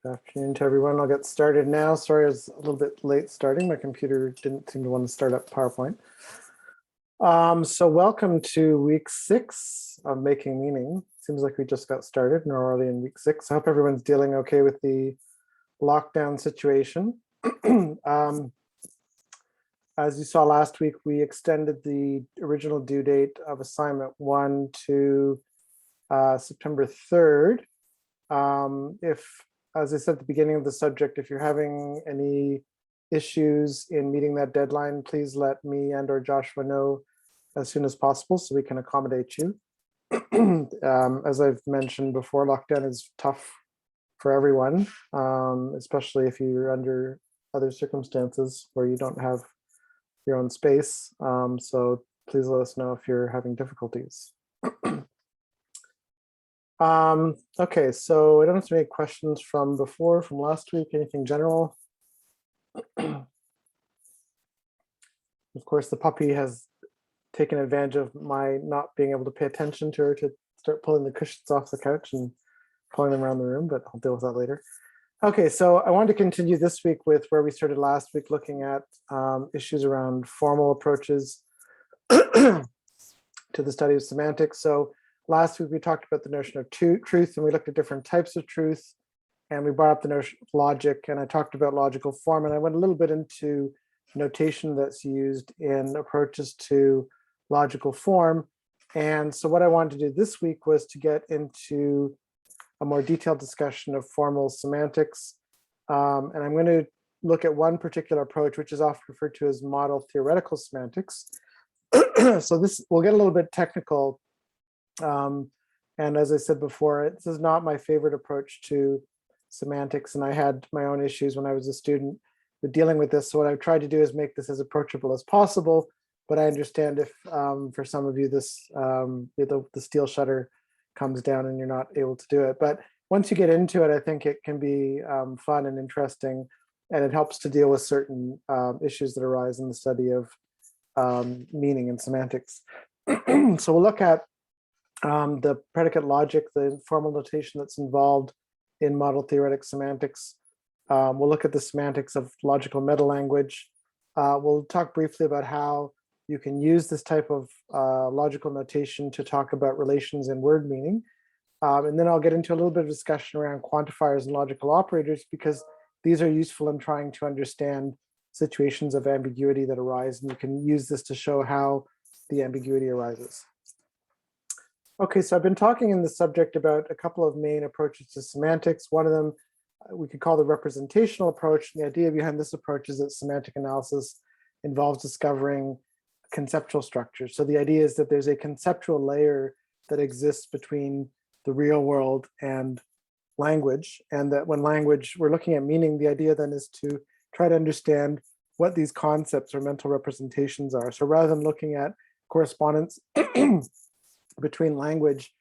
Good afternoon to everyone. I'll get started now. Sorry, I was a little bit late starting. My computer didn't seem to want to start up PowerPoint. So welcome to week 6 of Making Meaning. Seems like we just got started and we're already in week 6. I hope everyone's dealing okay with the lockdown situation. As you saw last week, we extended the original due date of assignment 1 to September 3rd. As I said at the beginning of the subject, if you're having any issues in meeting that deadline, please let me and or Joshua know as soon as possible so we can accommodate you. As I've mentioned before, lockdown is tough for everyone, especially if you're under other circumstances where you don't have your own space. So please let us know if you're having difficulties. Okay, so I don't have to make questions from last week, anything general. Of course, the puppy has taken advantage of my not being able to pay attention to her to start pulling the cushions off the couch and pulling them around the room, but I'll deal with that later. Okay, so I wanted to continue this week with where we started last week, looking at issues around formal approaches to the study of semantics. So last week, we talked about the notion of truth, and we looked at different types of truth, and we brought up the notion of logic, and I talked about logical form, and I went a little bit into notation that's used in approaches to logical form. And so what I wanted to do this week was to get into a more detailed discussion of formal semantics. And I'm going to look at one particular approach, which is often referred to as model theoretical semantics. So this will get a little bit technical. And as I said before, this is not my favorite approach to semantics, and I had my own issues when I was a student with dealing with this. So what I've tried to do is make this as approachable as possible, but I understand if for some of you this the steel shutter comes down and you're not able to do it. But once you get into it, I think it can be fun and interesting, and it helps to deal with certain issues that arise in the study of meaning and semantics. So we'll look at the predicate logic, the formal notation that's involved in model theoretic semantics. We'll look at the semantics of logical meta-language. We'll talk briefly about how you can use this type of logical notation to talk about relations and word meaning. And then I'll get into a little bit of discussion around quantifiers and logical operators, because these are useful in trying to understand situations of ambiguity that arise, and you can use this to show how the ambiguity arises. Okay, so I've been talking in the subject about a couple of main approaches to semantics. One of them we could call the representational approach. And the idea behind this approach is that semantic analysis involves discovering conceptual structures. So the idea is that there's a conceptual layer that exists between the real world and language, and that when we're looking at meaning, the idea then is to try to understand what these concepts or mental representations are. So rather than looking at correspondence between language,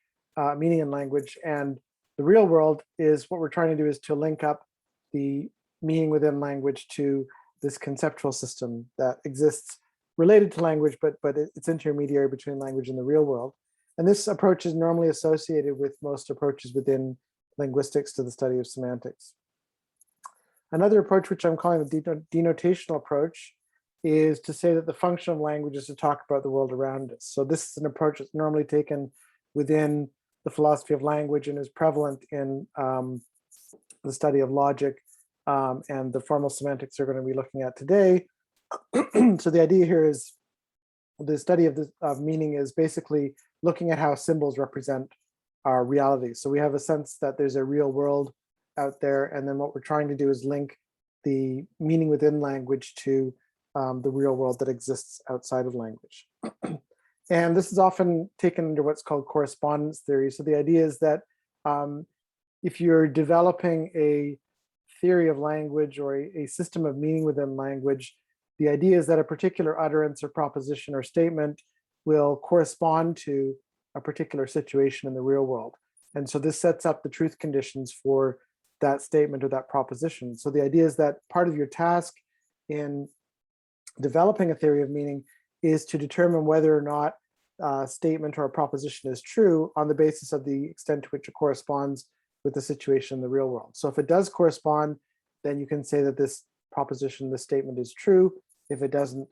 meaning and language, and the real world, is what we're trying to do is to link up the meaning within language to this conceptual system that exists related to language, but it's intermediary between language and the real world. And this approach is normally associated with most approaches within linguistics to the study of semantics. Another approach, which I'm calling the denotational approach, is to say that the function of language is to talk about the world around us. So this is an approach that's normally taken within the philosophy of language and is prevalent in the study of logic and the formal semantics we're going to be looking at today. So the idea here is the study of meaning is basically looking at how symbols represent our reality. So we have a sense that there's a real world out there, and then what we're trying to do is link the meaning within language to the real world that exists outside of language. And this is often taken under what's called correspondence theory. So the idea is that if you're developing a theory of language or a system of meaning within language, the idea is that a particular utterance or proposition or statement will correspond to a particular situation in the real world. And so this sets up the truth conditions for that statement or that proposition. So the idea is that part of your task in developing a theory of meaning is to determine whether or not a statement or a proposition is true on the basis of the extent to which it corresponds with the situation in the real world. So if it does correspond, then you can say that this proposition, this statement is true. If it doesn't,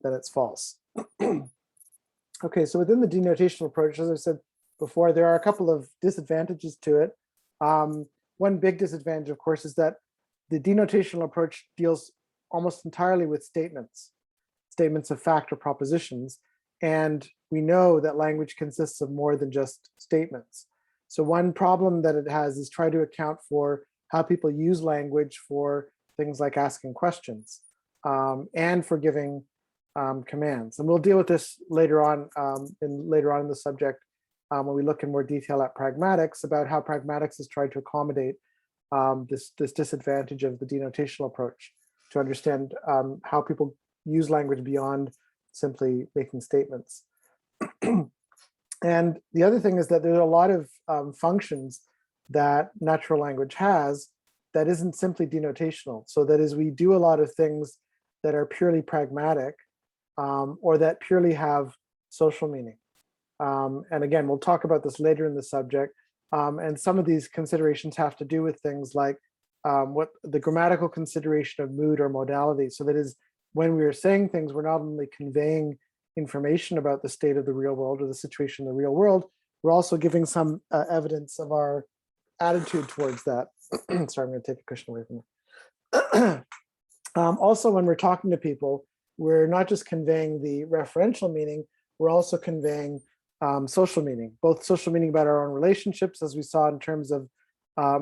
then it's false. Okay, so within the denotational approach, as I said before, there are a couple of disadvantages to it. One big disadvantage, of course, is that the denotational approach deals almost entirely with statements of fact or propositions. And we know that language consists of more than just statements. So one problem that it has is try to account for how people use language for things like asking questions and for giving commands. And we'll deal with this later on in the subject when we look in more detail at pragmatics, about how pragmatics has tried to accommodate this disadvantage of the denotational approach to understand how people use language beyond simply making statements. And the other thing is that there are a lot of functions that natural language has that isn't simply denotational. So that is, we do a lot of things that are purely pragmatic or that purely have social meaning. And again, we'll talk about this later in the subject. And some of these considerations have to do with things like what the grammatical consideration of mood or modality. So that is, when we are saying things, we're not only conveying information about the state of the real world or the situation in the real world, we're also giving some evidence of our attitude towards that. Sorry, I'm going to take a cushion away from it. Also, when we're talking to people, we're not just conveying the referential meaning, we're also conveying social meaning, both social meaning about our own relationships, as we saw in terms of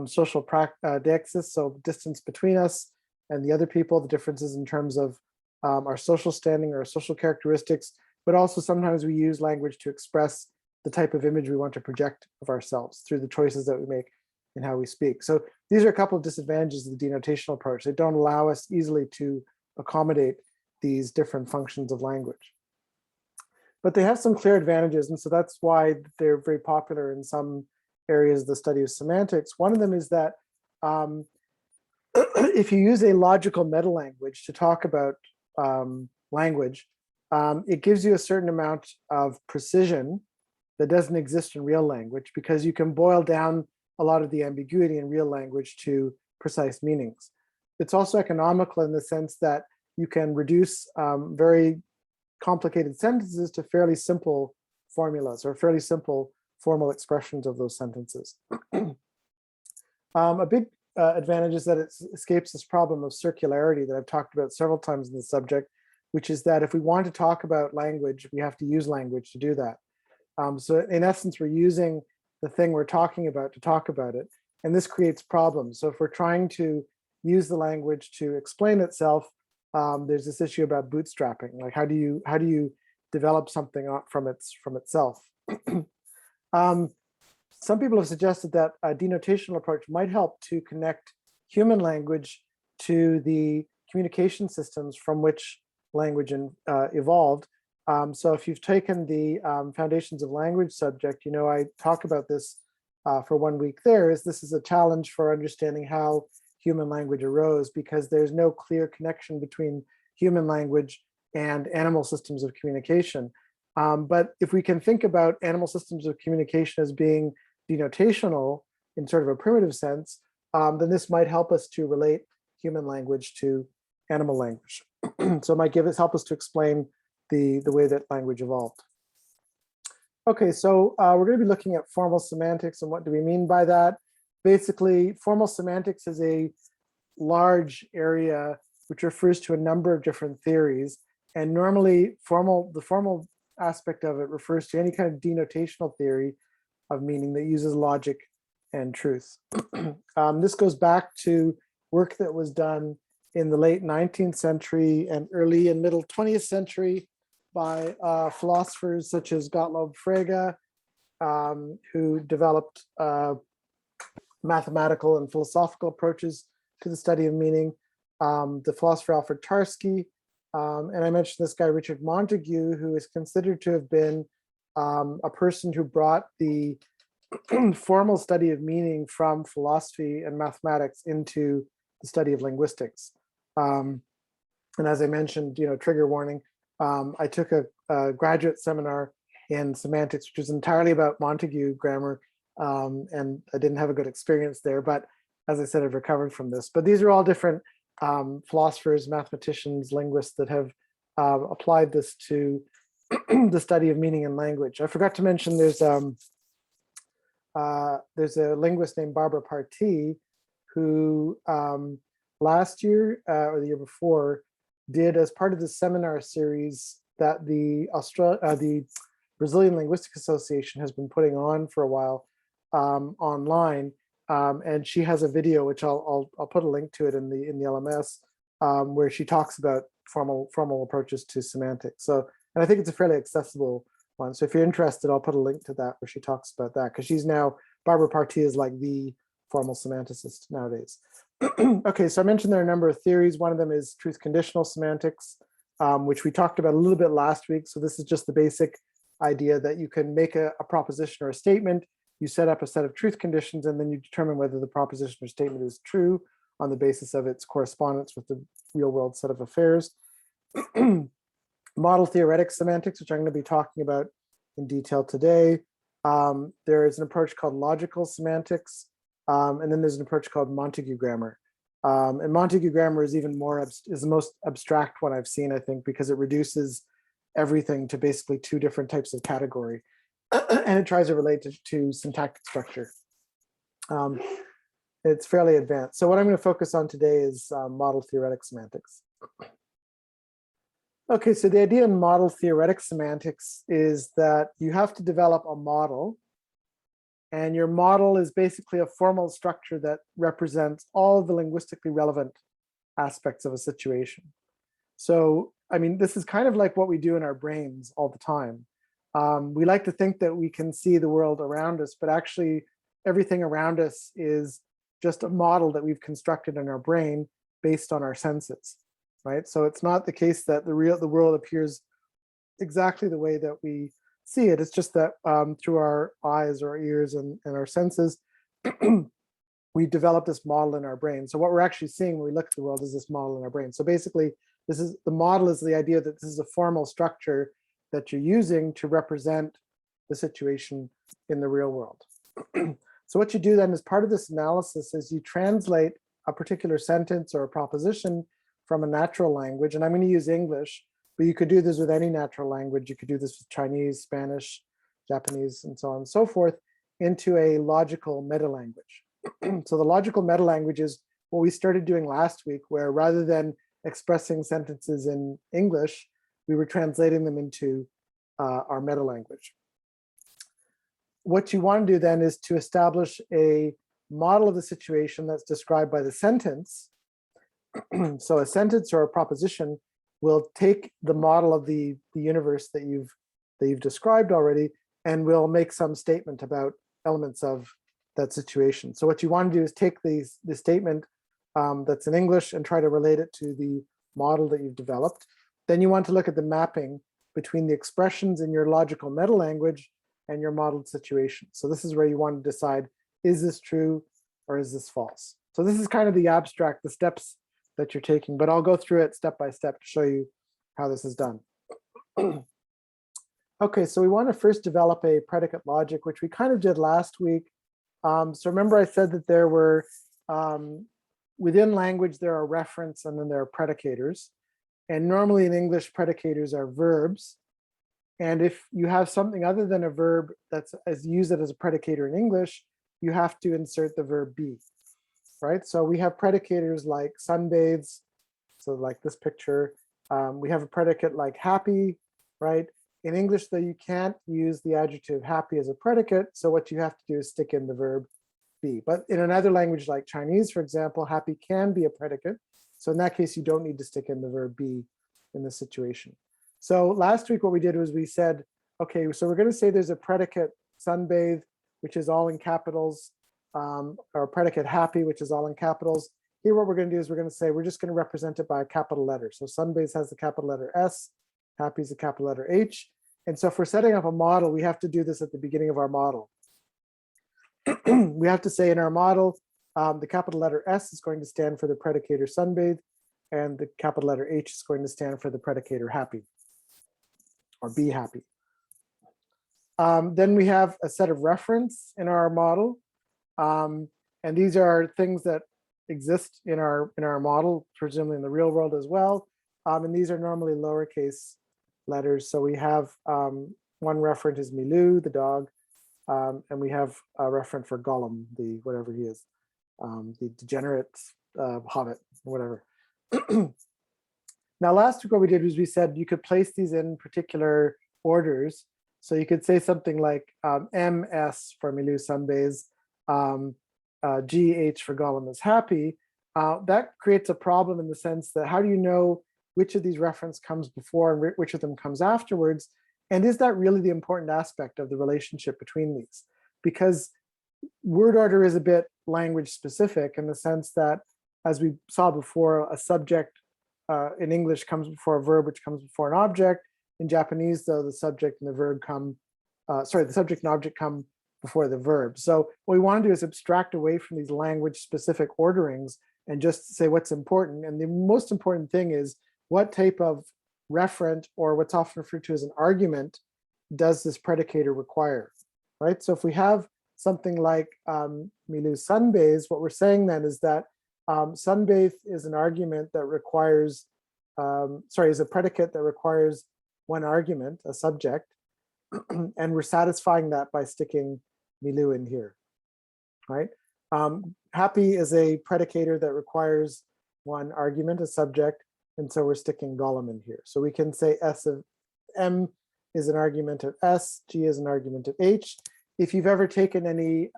social deixis, so distance between us and the other people, the differences in terms of our social standing or our social characteristics, but also sometimes we use language to express the type of image we want to project of ourselves through the choices that we make in how we speak. So these are a couple of disadvantages of the denotational approach. They don't allow us easily to accommodate these different functions of language. But they have some clear advantages, and so that's why they're very popular in some areas of the study of semantics. One of them is that if you use a logical meta-language to talk about language, it gives you a certain amount of precision that doesn't exist in real language, because you can boil down a lot of the ambiguity in real language to precise meanings. It's also economical in the sense that you can reduce very complicated sentences to fairly simple formulas or fairly simple formal expressions of those sentences. A big advantage is that it escapes this problem of circularity that I've talked about several times in the subject, which is that if we want to talk about language, we have to use language to do that. So in essence, we're using the thing we're talking about to talk about it, and this creates problems. So if we're trying to use the language to explain itself, there's this issue about bootstrapping. Like, how do you develop something from itself? Some people have suggested that a denotational approach might help to connect human language to the communication systems from which language evolved. So if you've taken the Foundations of Language subject, you know, I talk about this for 1 week there, is this is a challenge for understanding how human language arose, because there's no clear connection between human language and animal systems of communication. But if we can think about animal systems of communication as being denotational in sort of a primitive sense, then this might help us to relate human language to animal language. So it might help us to explain the way that language evolved. Okay, so we're going to be looking at formal semantics, and what do we mean by that? Basically, formal semantics is a large area which refers to a number of different theories, and normally the formal aspect of it refers to any kind of denotational theory of meaning that uses logic and truth. This goes back to work that was done in the late 19th century and early and middle 20th century by philosophers such as Gottlob Frege, who developed mathematical and philosophical approaches to the study of meaning, the philosopher Alfred Tarski, and I mentioned this guy, Richard Montague, who is considered to have been a person who brought the formal study of meaning from philosophy and mathematics into the study of linguistics. And as I mentioned, you know, trigger warning, I took a graduate seminar in semantics, which was entirely about Montague grammar, and I didn't have a good experience there. But as I said, I've recovered from this. But these are all different philosophers, mathematicians, linguists that have applied this to the study of meaning in language. I forgot to mention there's a linguist named Barbara Partee who last year or the year before did, as part of the seminar series that the Brazilian Linguistic Association has been putting on for a while online, and she has a video which I'll put a link to it in the LMS, where she talks about formal approaches to semantics. So, and I think it's a fairly accessible one. So if you're interested, I'll put a link to that where she talks about that, because she's now, Barbara Partee is like the formal semanticist nowadays. Okay, so I mentioned there are a number of theories. One of them is truth conditional semantics, which we talked about a little bit last week. So this is just the basic idea that you can make a proposition or a statement, you set up a set of truth conditions, and then you determine whether the proposition or statement is true on the basis of its correspondence with the real world set of affairs. Model theoretic semantics, which I'm going to be talking about in detail today. There is an approach called logical semantics, and then there's an approach called Montague grammar. And Montague grammar is even more, is the most abstract one I've seen, I think, because it reduces everything to basically two different types of category, and it tries to relate to syntactic structure. It's fairly advanced. So what I'm going to focus on today is model theoretic semantics. Okay, so the idea in model theoretic semantics is that you have to develop a model, and your model is basically a formal structure that represents all of the linguistically relevant aspects of a situation. So, I mean, this is kind of like what we do in our brains all the time. We like to think that we can see the world around us, but actually everything around us is just a model that we've constructed in our brain based on our senses, right? So it's not the case that the world appears exactly the way that we see it. It's just that through our eyes or our ears and our senses, we develop this model in our brain. So what we're actually seeing when we look at the world is this model in our brain. So basically, the model is the idea that this is a formal structure that you're using to represent the situation in the real world. So what you do then as part of this analysis is you translate a particular sentence or a proposition from a natural language, and I'm going to use English, but you could do this with any natural language. You could do this with Chinese, Spanish, Japanese, and so on and so forth, into a logical meta-language. So the logical meta-language is what we started doing last week, where rather than expressing sentences in English, we were translating them into our meta-language. What you want to do then is to establish a model of the situation that's described by the sentence. So a sentence or a proposition will take the model of the universe that you've described already, and will make some statement about elements of that situation. So what you want to do is take the statement that's in English and try to relate it to the model that you've developed. Then you want to look at the mapping between the expressions in your logical meta-language and your modeled situation. So this is where you want to decide, is this true or is this false? So this is kind of the abstract, the steps that you're taking, but I'll go through it step by step to show you how this is done. Okay, so we want to first develop a predicate logic, which we kind of did last week. So remember I said that there were, within language, there are referents and then there are predicators. And normally in English, predicators are verbs. And if you have something other than a verb that's used as a predicator in English, you have to insert the verb be, right? So we have predicators like sunbathes, so like this picture. We have a predicate like happy, right? In English, though, you can't use the adjective happy as a predicate. So what you have to do is stick in the verb be. But in another language like Chinese, for example, happy can be a predicate. So in that case, you don't need to stick in the verb be in this situation. So last week, what we did was we said, okay, so we're going to say there's a predicate sunbathe, which is all in capitals, or a predicate happy, which is all in capitals. Here, what we're going to do is we're going to say we're just going to represent it by a capital letter. So sunbathe has the capital letter S, happy is the capital letter H. And so if we're setting up a model, we have to do this at the beginning of our model. We have to say in our model, the capital letter S is going to stand for the predicator sunbathe, and the capital letter H is going to stand for the predicator happy, or be happy. Then we have a set of reference in our model. And these are things that exist in our model, presumably in the real world as well. And these are normally lowercase letters. So we have one referent is Milou, the dog, and we have a referent for Gollum, the whatever he is, the degenerate hobbit, whatever. Now, last week what we did was we said you could place these in particular orders. So you could say something like MS for Milou sunbathes, GH for Gollum is happy. That creates a problem in the sense that how do you know which of these reference comes before and which of them comes afterwards? And is that really the important aspect of the relationship between these? Because word order is a bit language specific in the sense that, as we saw before, a subject in English comes before a verb, which comes before an object. In Japanese, though, the subject and the verb come, the subject and object come before the verb. So what we want to do is abstract away from these language specific orderings and just say what's important. And the most important thing is what type of referent, or what's often referred to as an argument, does this predicator require, right? So if we have something like Milou sunbathes, what we're saying then is that sunbathe is an argument that requires, is a predicate that requires one argument, a subject, and we're satisfying that by sticking Milou in here, right? Happy is a predicator that requires one argument, a subject, and so we're sticking Gollum in here. So we can say S of M is an argument of S, G is an argument of H. If you've ever taken any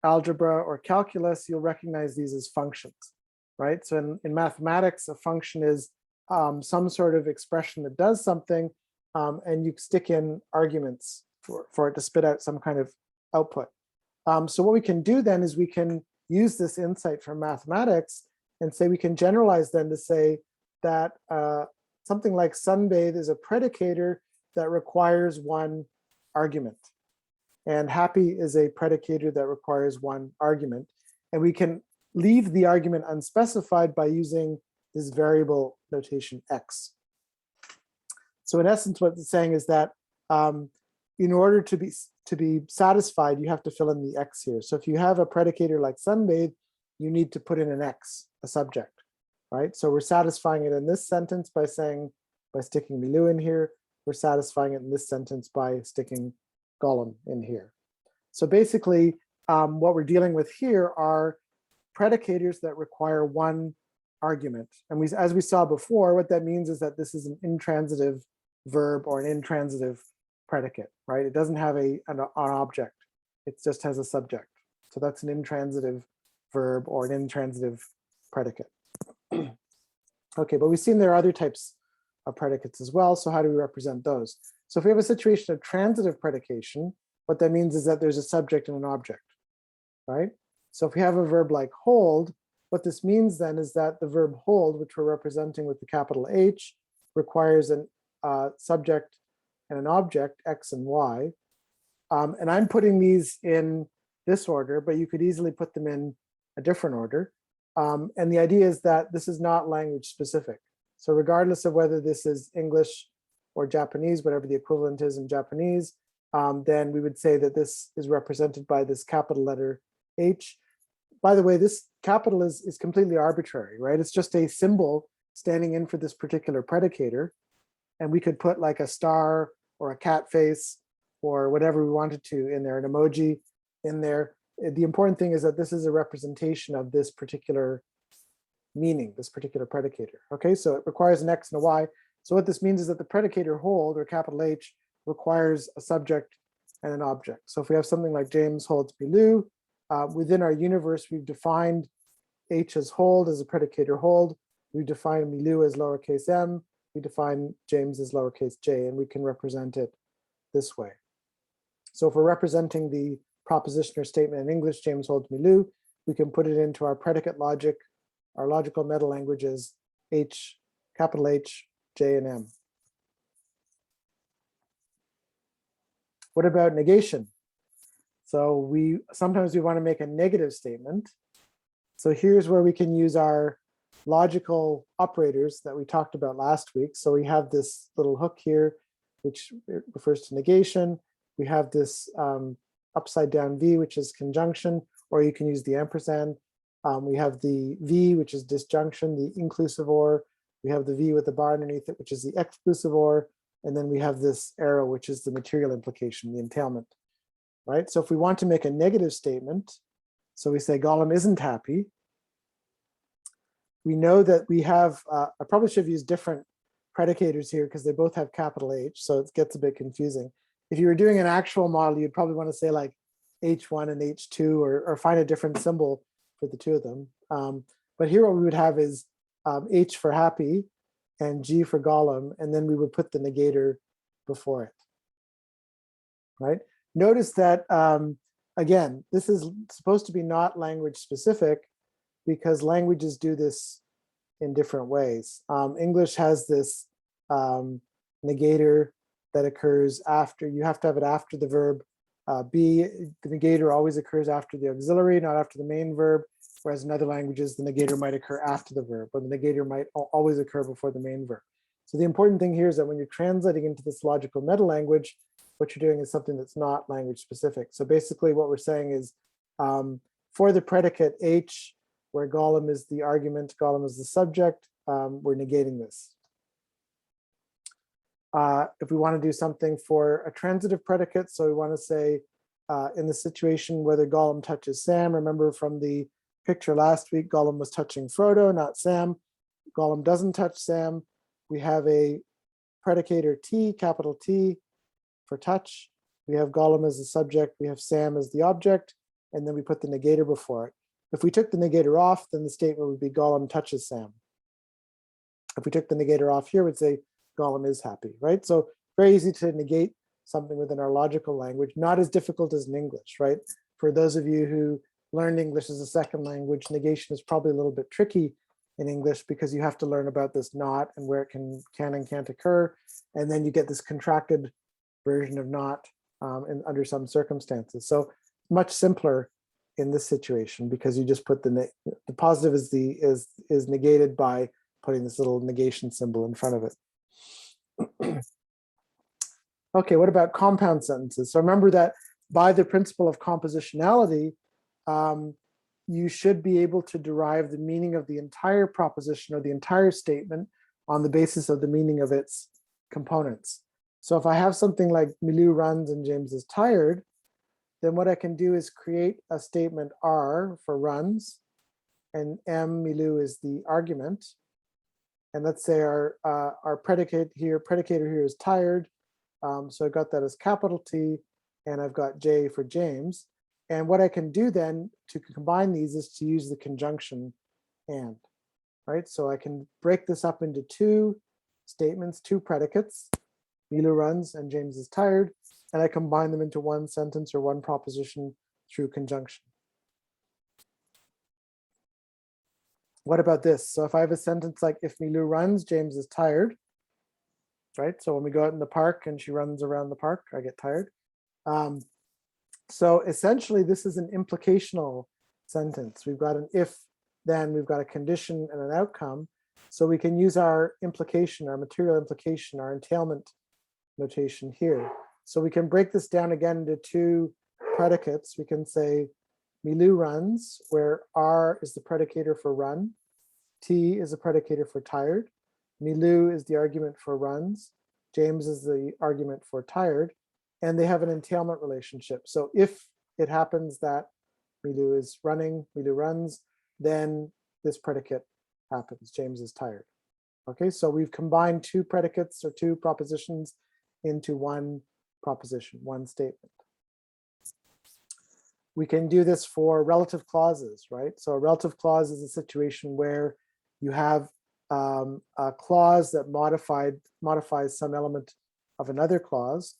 algebra or calculus, you'll recognize these as functions, right? So in mathematics, a function is some sort of expression that does something, and you stick in arguments for it to spit out some kind of output. So what we can do then is we can use this insight from mathematics and say we can generalize then to say that something like sunbathe is a predicator that requires one argument. And happy is a predicator that requires one argument. And we can leave the argument unspecified by using this variable notation X. So in essence, what it's saying is that in order to be satisfied, you have to fill in the X here. So if you have a predicator like sunbathe, you need to put in an X, a subject, right? So we're satisfying it in this sentence by sticking Milou in here. We're satisfying it in this sentence by sticking Gollum in here. So basically, what we're dealing with here are predicators that require one argument. And as we saw before, what that means is that this is an intransitive verb or an intransitive predicate, right? It doesn't have an object. It just has a subject. So that's an intransitive verb or an intransitive predicate. Okay, but we've seen there are other types of predicates as well. So how do we represent those? So if we have a situation of transitive predication, what that means is that there's a subject and an object, right? So if we have a verb like hold, what this means then is that the verb hold, which we're representing with the capital H, requires a subject and an object, X and Y. And I'm putting these in this order, but you could easily put them in a different order. And the idea is that this is not language specific. So regardless of whether this is English or Japanese, whatever the equivalent is in Japanese, then we would say that this is represented by this capital letter H. By the way, this capital is completely arbitrary, right? It's just a symbol standing in for this particular predicator. And we could put like a star or a cat face or whatever we wanted to in there, an emoji in there. The important thing is that this is a representation of this particular meaning, this particular predicator. Okay, so it requires an X and a Y. So what this means is that the predicator hold, or capital H, requires a subject and an object. So if we have something like James holds Milou, within our universe, we've defined H as hold as a predicator hold. We define Milou as lowercase m. We define James as lowercase j, and we can represent it this way. So if we're representing the proposition or statement in English, James holds Milou, we can put it into our predicate logic, our logical meta languages, H, capital H, J, and M. What about negation? So sometimes we want to make a negative statement. So here's where we can use our logical operators that we talked about last week. So we have this little hook here, which refers to negation. we have this upside down V, which is conjunction, or you can use the ampersand. We have the V, which is disjunction, the inclusive or. We have the V with the bar underneath it, which is the exclusive or. And then we have this arrow, which is the material implication, the entailment, right? So if we want to make a negative statement, so we say Gollum isn't happy, we know that we have, I probably should have used different predicators here because they both have capital H, so it gets a bit confusing. If you were doing an actual model, you'd probably want to say like H1 and H2 or find a different symbol for the two of them. But here what we would have is H for happy and G for Gollum, and then we would put the negator before it, right? Notice that, again, this is supposed to be not language specific because languages do this in different ways. English has this negator that occurs after, you have to have it after the verb be. The negator always occurs after the auxiliary, not after the main verb, whereas in other languages, the negator might occur after the verb, or the negator might always occur before the main verb. So the important thing here is that when you're translating into this logical meta language, what you're doing is something that's not language specific. So basically what we're saying is for the predicate H, where Gollum is the argument, Gollum is the subject, we're negating this. If we want to do something for a transitive predicate, so we want to say in the situation whether Gollum touches Sam, remember from the picture last week, Gollum was touching Frodo, not Sam. Gollum doesn't touch Sam. We have a predicator T, capital T, for touch. We have Gollum as the subject, we have Sam as the object, and then we put the negator before it. If we took the negator off, then the statement would be Gollum touches Sam. If we took the negator off here, we'd say Gollum is happy, right? So very easy to negate something within our logical language, not as difficult as in English, right? For those of you who learned English as a second language, negation is probably a little bit tricky in English because you have to learn about this not and where it can and can't occur. And then you get this contracted version of not under some circumstances. So much simpler in this situation because you just put the positive is negated by putting this little negation symbol in front of it. Okay, what about compound sentences? So remember that by the principle of compositionality, you should be able to derive the meaning of the entire proposition or the entire statement on the basis of the meaning of its components. So if I have something like Milou runs and James is tired, then what I can do is create a statement R for runs, and M, Milou, is the argument. And let's say our predicator here is tired. So I got that as capital T, and I've got J for James. And what I can do then to combine these is to use the conjunction and, right? So I can break this up into two statements, two predicates, Milou runs and James is tired, and I combine them into one sentence or one proposition through conjunction. What about this? So if I have a sentence like, if Milou runs, James is tired, right? So when we go out in the park and she runs around the park, I get tired. So essentially, this is an implicational sentence. We've got an if, then we've got a condition and an outcome. So we can use our implication, our material implication, our entailment notation here. So we can break this down again into two predicates. We can say Milou runs, where R is the predicator for run, T is the predicator for tired, Milou is the argument for runs, James is the argument for tired, and they have an entailment relationship. So if it happens that Milou is running, Milou runs, then this predicate happens, James is tired. Okay, so we've combined two predicates or two propositions into one proposition, one statement. We can do this for relative clauses, right? So a relative clause is a situation where you have a clause that modifies some element of another clause.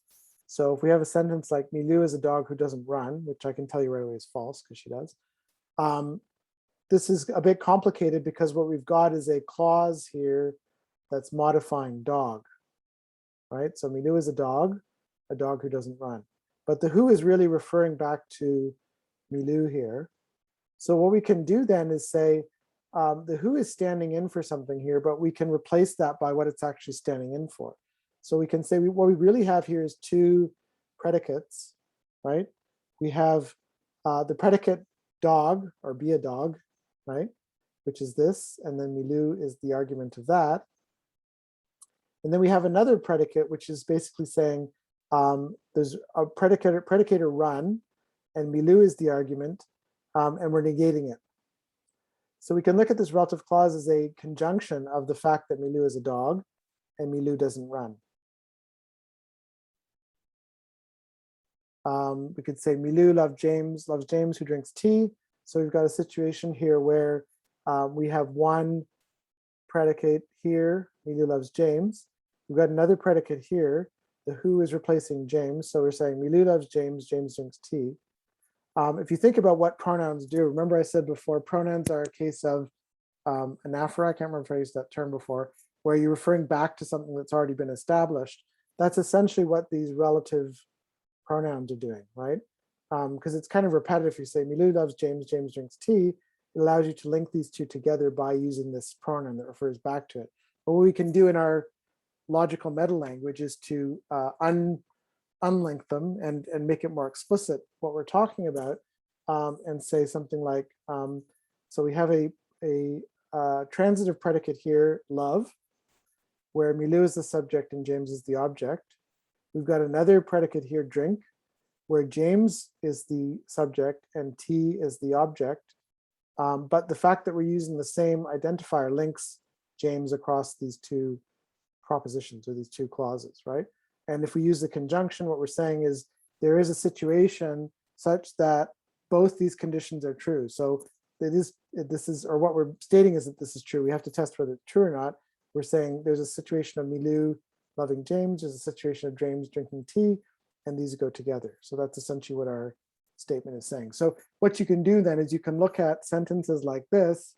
So if we have a sentence like Milou is a dog who doesn't run, which I can tell you right away is false because she does. This is a bit complicated because what we've got is a clause here that's modifying dog, right? So Milou is a dog who doesn't run. But the who is really referring back to Milou here. So what we can do then is say the who is standing in for something here, but we can replace that by what it's actually standing in for. So we can say what we really have here is two predicates, right? We have the predicate dog or be a dog, right? Which is this, and then Milou is the argument of that. And then we have another predicate, which is basically saying there's a predicator run, and Milou is the argument, and we're negating it. So we can look at this relative clause as a conjunction of the fact that Milou is a dog and Milou doesn't run. We could say Milou loves James who drinks tea. So we've got a situation here where we have one predicate here, Milou loves James. We've got another predicate here, the who is replacing James. So we're saying Milou loves James drinks tea. If you think about what pronouns do, remember I said before, pronouns are a case of anaphora, I can't remember if I used that term before, where you're referring back to something that's already been established. That's essentially what these relative pronouns are doing, right? Because it's kind of repetitive. You say Milou loves James drinks tea. It allows you to link these two together by using this pronoun that refers back to it. But what we can do in our logical meta language is to unlink them and make it more explicit what we're talking about, and say something like, so we have a transitive predicate here, love, where Milou is the subject and James is the object. We've got another predicate here, drink, where James is the subject and tea is the object. But the fact that we're using the same identifier links James across these two propositions or these two clauses, right? And if we use the conjunction, what we're saying is there is a situation such that both these conditions are true. So this is, or what we're stating is that this is true. We have to test whether it's true or not. We're saying there's a situation of Milou loving James, there's a situation of James drinking tea, and these go together. So that's essentially what our statement is saying. So what you can do then is you can look at sentences like this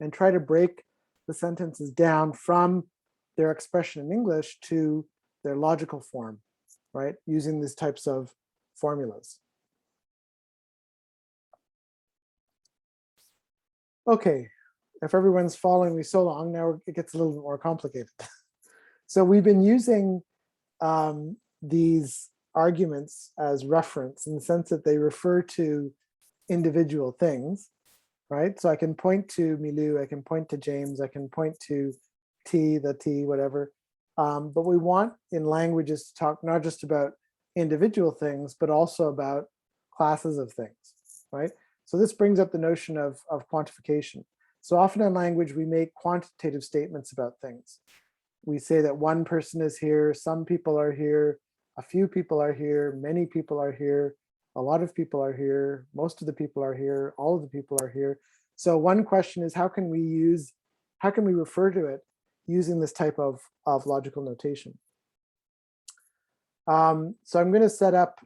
and try to break the sentences down from their expression in English to their logical form, right? Using these types of formulas. Okay, if everyone's following me so long, now it gets a little bit more complicated. So we've been using these arguments as reference in the sense that they refer to individual things, right? So I can point to Milou, I can point to James, I can point to tea, the tea, whatever. But we want in languages to talk not just about individual things, but also about classes of things, right? So this brings up the notion of quantification. So often in language, we make quantitative statements about things. We say that one person is here, some people are here, a few people are here, many people are here, a lot of people are here, most of the people are here, all of the people are here. So one question is how can we refer to it using this type of logical notation? So I'm going to set up,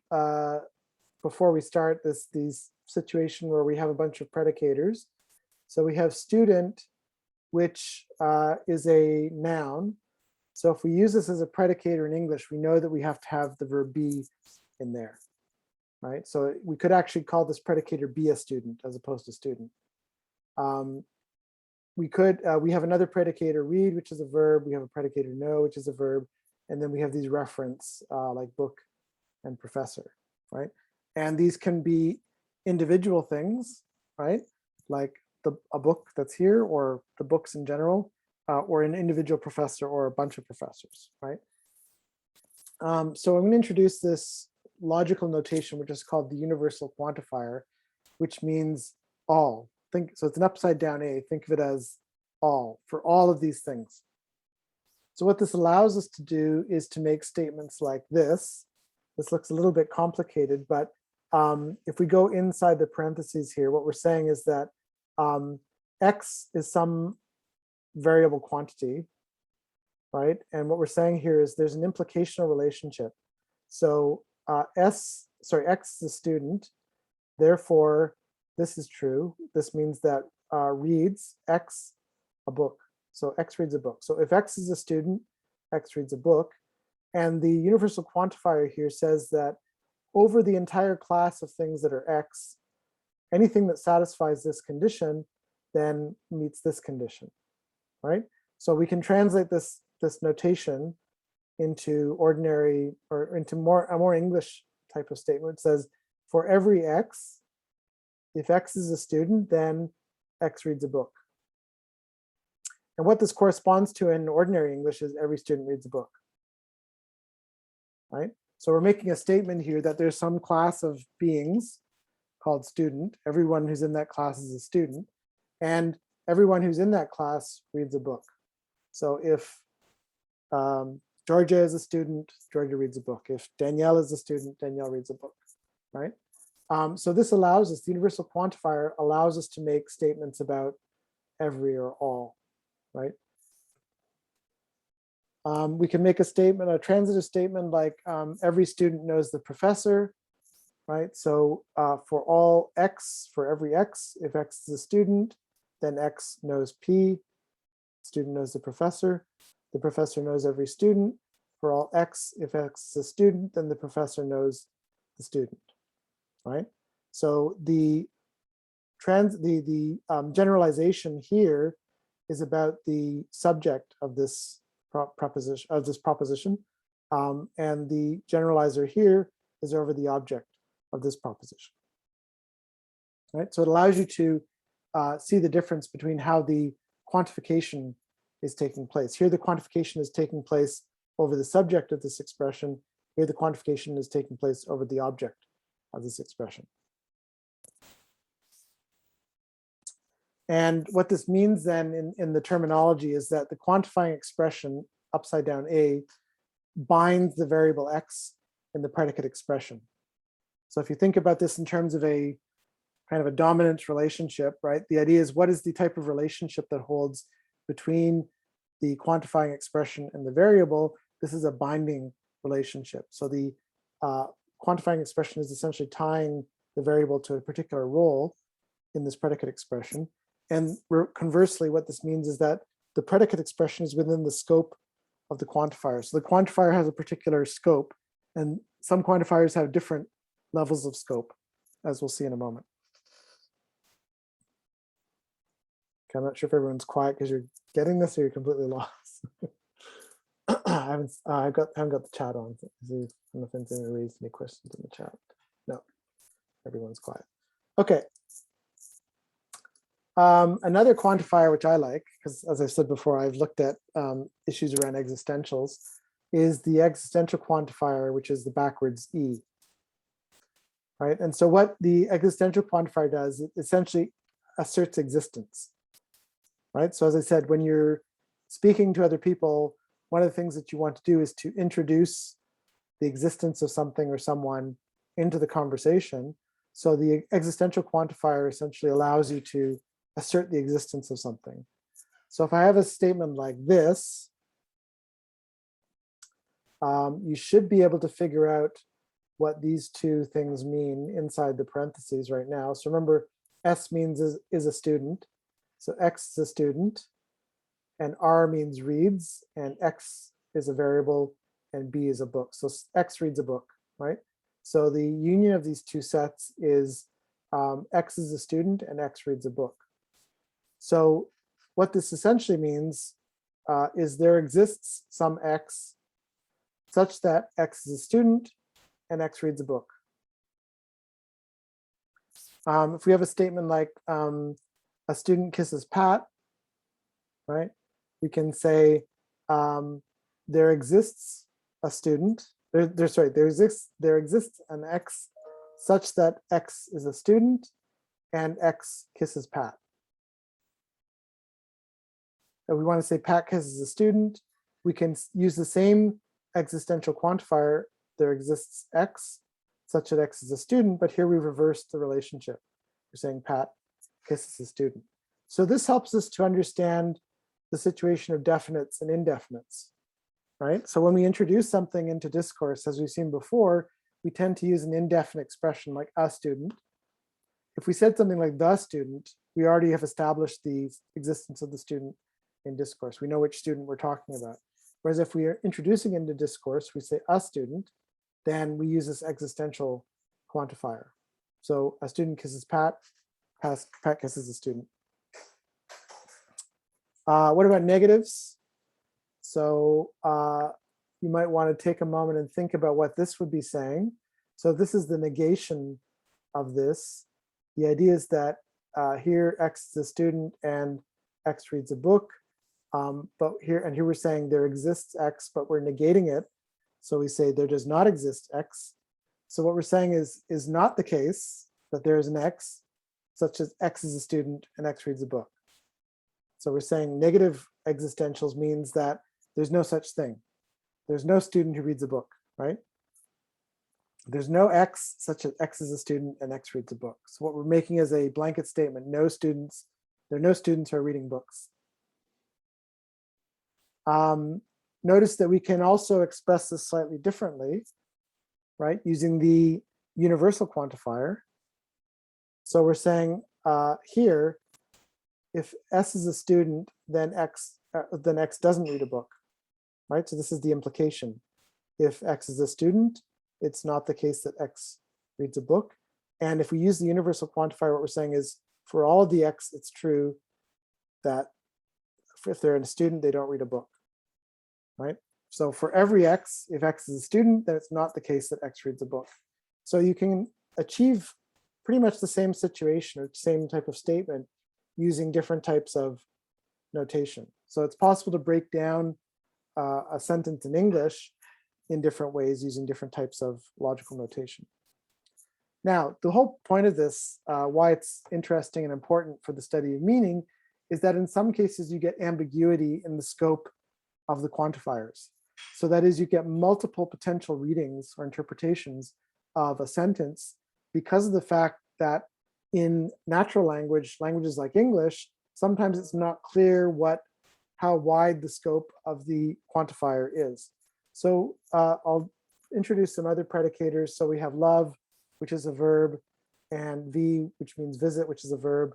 before we start these situation where we have a bunch of predicators. So we have student, which is a noun. So if we use this as a predicator in English, we know that we have to have the verb be in there, right? So we could actually call this predicator be a student as opposed to student. We have another predicator read, which is a verb. We have a predicator know, which is a verb. And then we have these reference like book and professor, right? And these can be individual things, right? Like a book that's here or the books in general, or an individual professor or a bunch of professors, right? So I'm going to introduce this logical notation, which is called the universal quantifier, which means all. So it's an upside down A. Think of it as all, for all of these things. So what this allows us to do is to make statements like this. This looks a little bit complicated, but if we go inside the parentheses here, what we're saying is that X is some variable quantity, right? And what we're saying here is there's an implicational relationship. So X is a student, therefore this is true. This means that reads X a book. So X reads a book. So if X is a student, X reads a book. And the universal quantifier here says that over the entire class of things that are X, anything that satisfies this condition then meets this condition, right? So we can translate this notation into ordinary or into a more English type of statement. It says, for every X, if X is a student, then X reads a book. And what this corresponds to in ordinary English is every student reads a book, right? So we're making a statement here that there's some class of beings called student. Everyone who's in that class is a student, and everyone who's in that class reads a book. So if Georgia is a student, Georgia reads a book. If Danielle is a student, Danielle reads a book, right? So this allows us, the universal quantifier allows us to make statements about every or all, right? We can make a statement, a transitive statement like every student knows the professor, right? So for all X, for every X, if X is a student, then X knows P, student knows the professor knows every student. For all X, if X is a student, then the professor knows the student, right? So the generalization here is about the subject of this proposition, and the generalizer here is over the object of this proposition, right? So it allows you to see the difference between how the quantification is taking place. Here, the quantification is taking place over the subject of this expression. Here, the quantification is taking place over the object of this expression. And what this means then in the terminology is that the quantifying expression, upside down A, binds the variable X in the predicate expression. So if you think about this in terms of a kind of a dominance relationship, right? The idea is, what is the type of relationship that holds between the quantifying expression and the variable? This is a binding relationship. So the quantifying expression is essentially tying the variable to a particular role in this predicate expression. And conversely, what this means is that the predicate expression is within the scope of the quantifier. So the quantifier has a particular scope, and some quantifiers have different levels of scope, as we'll see in a moment. Okay, I'm not sure if everyone's quiet because you're getting this or you're completely lost. I haven't got the chat on. I don't know if anyone raised any questions in the chat. No, everyone's quiet. Okay. Another quantifier which I like, because as I said before, I've looked at issues around existentials, is the existential quantifier, which is the backwards E. Right, and so what the existential quantifier does, it essentially asserts existence. Right, so as I said, when you're speaking to other people, one of the things that you want to do is to introduce the existence of something or someone into the conversation. So the existential quantifier essentially allows you to assert the existence of something. So if I have a statement like this, you should be able to figure out what these two things mean inside the parentheses right now. So remember, S means is a student. So X is a student, and R means reads, and X is a variable, and B is a book. So X reads a book, right? So the union of these two sets is X is a student and X reads a book. So what this essentially means is there exists some X such that X is a student and X reads a book. If we have a statement like a student kisses Pat, right? We can say there exists a student. There exists an X such that X is a student and X kisses Pat. If we want to say Pat kisses a student, we can use the same existential quantifier. There exists X such that X is a student, but here we reverse the relationship. We're saying Pat kisses a student. So this helps us to understand the situation of definites and indefinites, right? So when we introduce something into discourse, as we've seen before, we tend to use an indefinite expression like a student. If we said something like the student, we already have established the existence of the student in discourse. We know which student we're talking about. Whereas if we are introducing into discourse, we say a student, then we use this existential quantifier. So a student kisses Pat, Pat kisses a student. What about negatives? So you might want to take a moment and think about what this would be saying. So this is the negation of this. The idea is that here X is a student and X reads a book. But here we're saying there exists X, but we're negating it. So we say there does not exist X. So what we're saying is not the case that there is an X, such as X is a student and X reads a book. So we're saying negative existentials means that there's no such thing. There's no student who reads a book, right? There's no X such as X is a student and X reads a book. So what we're making is a blanket statement. There are no students who are reading books. Notice that we can also express this slightly differently, right? Using the universal quantifier. So we're saying here, if S is a student, then X doesn't read a book, right? So this is the implication. If X is a student, it's not the case that X reads a book. And if we use the universal quantifier, what we're saying is for all the X, it's true that if they're a student, they don't read a book, right? So for every X, if X is a student, then it's not the case that X reads a book. So you can achieve pretty much the same situation or same type of statement using different types of notation. So it's possible to break down a sentence in English in different ways using different types of logical notation. Now, the whole point of this, why it's interesting and important for the study of meaning, is that in some cases you get ambiguity in the scope of the quantifiers. So that is, you get multiple potential readings or interpretations of a sentence because of the fact that in natural languages like English, sometimes it's not clear how wide the scope of the quantifier is. So I'll introduce some other predicators. So we have love, which is a verb, and V, which means visit, which is a verb,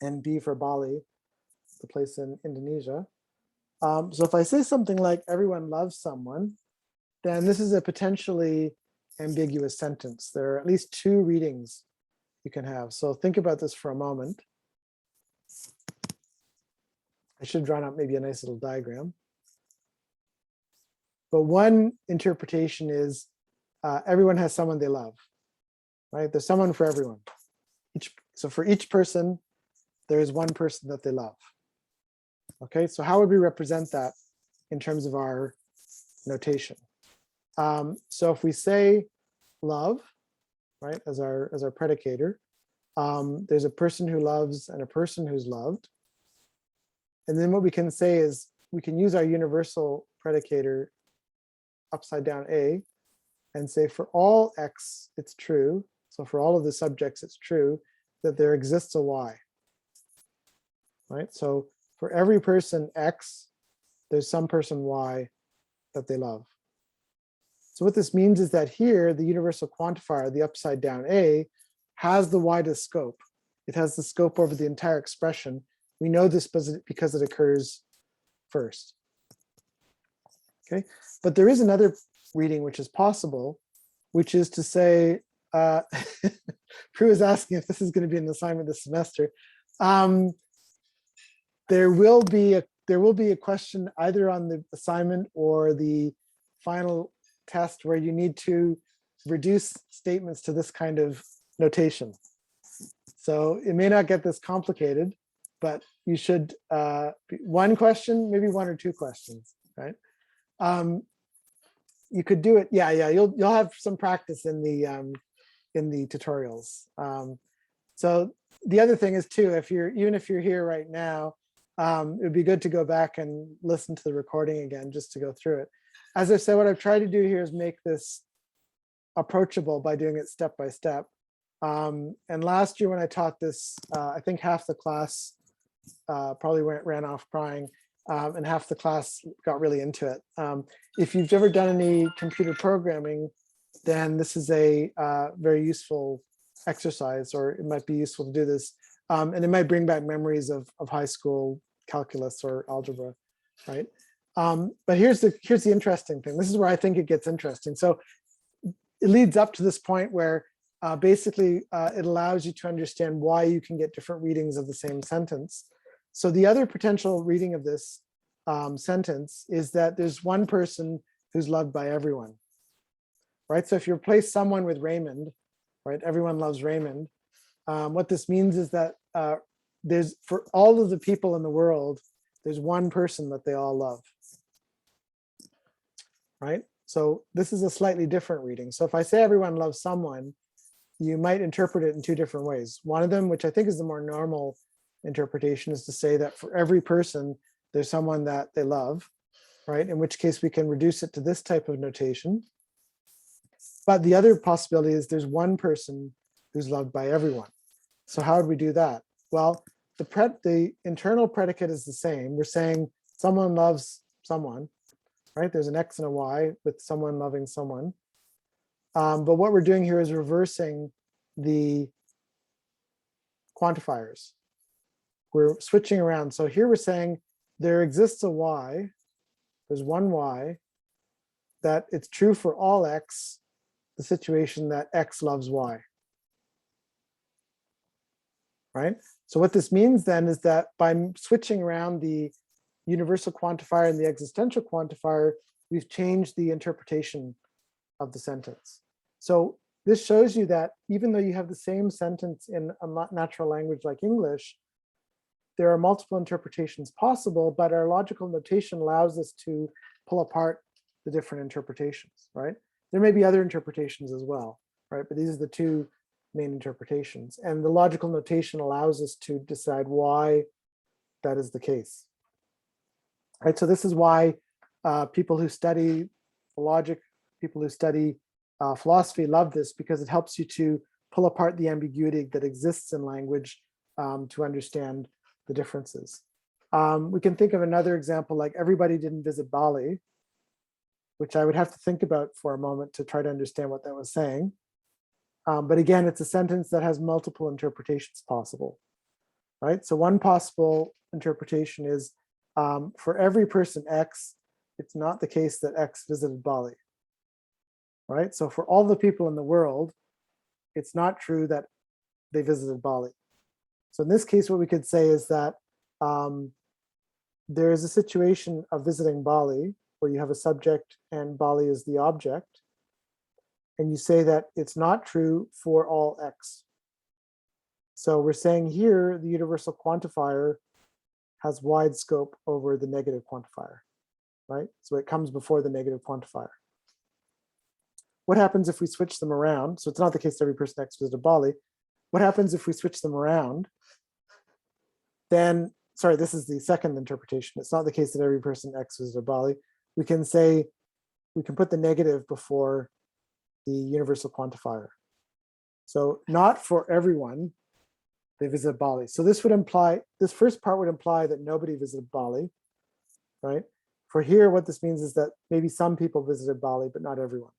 and B for Bali, the place in Indonesia. So if I say something like everyone loves someone, then this is a potentially ambiguous sentence. There are at least two readings you can have. So think about this for a moment. I should draw out maybe a nice little diagram. But one interpretation is everyone has someone they love, right? There's someone for everyone. So for each person, there is one person that they love. Okay, so how would we represent that in terms of our notation? So if we say love, right, as our predicator, there's a person who loves and a person who's loved. And then what we can say is we can use our universal predicator upside down A and say for all X, it's true. So for all of the subjects, it's true that there exists a Y, right? So for every person X, there's some person Y that they love. So what this means is that here, the universal quantifier, the upside down A, has the widest scope. It has the scope over the entire expression. We know this because it occurs first. Okay, but there is another reading which is possible, which is to say, Prue is asking if this is going to be an assignment this semester. There will be a question either on the assignment or the final test where you need to reduce statements to this kind of notation. So it may not get this complicated, but you should one question, maybe one or two questions, right? You could do it. Yeah. You'll have some practice in the tutorials. So the other thing is too, even if you're here right now, it would be good to go back and listen to the recording again just to go through it. As I said, what I've tried to do here is make this approachable by doing it step by step. And last year when I taught this, I think half the class probably ran off crying, and half the class got really into it. If you've ever done any computer programming, then this is a very useful exercise, or it might be useful to do this. And it might bring back memories of high school calculus or algebra, right? But here's the interesting thing. This is where I think it gets interesting. So it leads up to this point where basically it allows you to understand why you can get different readings of the same sentence. So the other potential reading of this sentence is that there's one person who's loved by everyone, right? So if you replace someone with Raymond, right, everyone loves Raymond. What this means is that there's, for all of the people in the world, there's one person that they all love, right? So this is a slightly different reading. So if I say everyone loves someone, you might interpret it in two different ways. One of them, which I think is the more normal interpretation, is to say that for every person, there's someone that they love, right? In which case we can reduce it to this type of notation. But the other possibility is there's one person who's loved by everyone. So how would we do that? Well, the internal predicate is the same. We're saying someone loves someone, right? There's an X and a Y with someone loving someone. But what we're doing here is reversing the quantifiers. We're switching around. So here we're saying there exists a Y, there's one Y, that it's true for all X, the situation that X loves Y, right? So what this means then is that by switching around the universal quantifier and the existential quantifier, we've changed the interpretation of the sentence. So this shows you that even though you have the same sentence in a natural language like English, there are multiple interpretations possible, but our logical notation allows us to pull apart the different interpretations, right? There may be other interpretations as well, right? But these are the two main interpretations. And the logical notation allows us to decide why that is the case, right? So this is why people who study logic, people who study philosophy love this, because it helps you to pull apart the ambiguity that exists in language to understand the differences. We can think of another example, like everybody didn't visit Bali, which I would have to think about for a moment to try to understand what that was saying. But again, it's a sentence that has multiple interpretations possible, right? So one possible interpretation is for every person X, it's not the case that X visited Bali, right? So for all the people in the world, it's not true that they visited Bali. So in this case, what we could say is that there is a situation of visiting Bali where you have a subject and Bali is the object. And you say that it's not true for all X. So we're saying here, the universal quantifier has wide scope over the negative quantifier, right? So it comes before the negative quantifier. What happens if we switch them around? So it's not the case that every person X visited Bali. What happens if we switch them around? Then, sorry, this is the second interpretation. It's not the case that every person X visited Bali. We can say, we can put the negative before the universal quantifier. So not for everyone, they visit Bali. So this would imply, this first part would imply that nobody visited Bali, right? For here, what this means is that maybe some people visited Bali, but not everyone,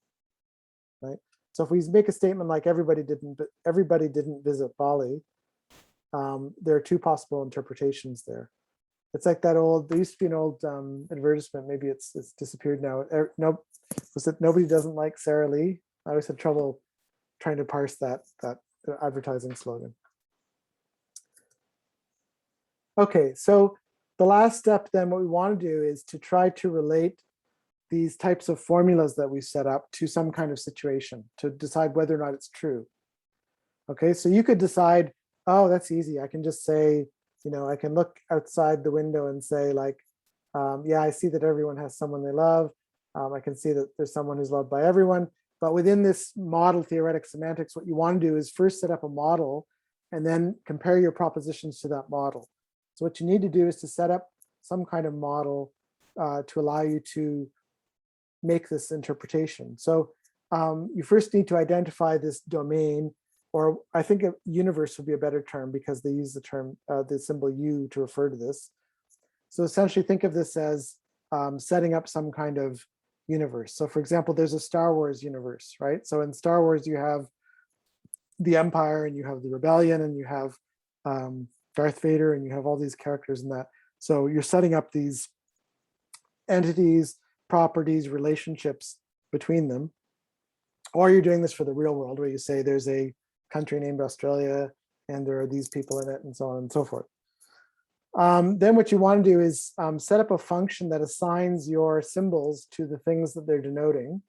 right? So if we make a statement like everybody didn't visit Bali, there are two possible interpretations there. It's like that old, there used to be an old advertisement, maybe it's disappeared now. No, was it nobody doesn't like Sara Lee? I always had trouble trying to parse that advertising slogan. Okay, so the last step then, what we want to do is to try to relate these types of formulas that we set up to some kind of situation to decide whether or not it's true. Okay, so you could decide, oh, that's easy. I can just say, you know, I can look outside the window and say like, yeah, I see that everyone has someone they love. I can see that there's someone who's loved by everyone. But within this model theoretic semantics, what you want to do is first set up a model and then compare your propositions to that model. So what you need to do is to set up some kind of model to allow you to make this interpretation. So you first need to identify this domain, or I think a universe would be a better term because they use the term, the symbol U to refer to this. So essentially think of this as setting up some kind of universe. So for example, there's a Star Wars universe, right? So in Star Wars, you have the Empire and you have the Rebellion and you have Darth Vader and you have all these characters in that. So you're setting up these entities, properties, relationships between them. Or you're doing this for the real world where you say there's a country named Australia and there are these people in it and so on and so forth. Then what you want to do is set up a function that assigns your symbols to the things that they're denoting.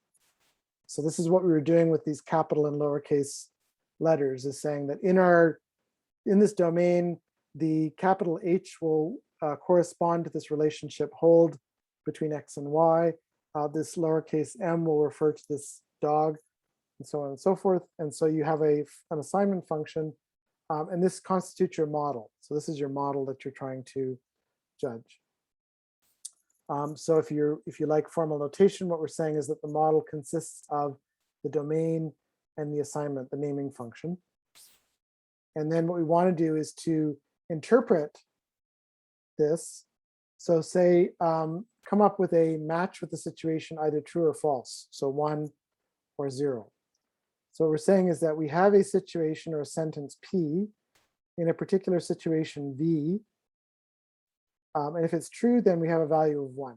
So this is what we were doing with these capital and lowercase letters, is saying that in this domain, the capital H will correspond to this relationship hold between X and Y. This lowercase m will refer to this dog, and so on and so forth. And so you have an assignment function, and this constitutes your model. So this is your model that you're trying to judge. So if you like formal notation, what we're saying is that the model consists of the domain and the assignment, the naming function. And then what we want to do is to interpret this. So say, come up with a match with the situation, either true or false. So 1 or 0. So what we're saying is that we have a situation or a sentence P in a particular situation V. And if it's true, then we have a value of 1.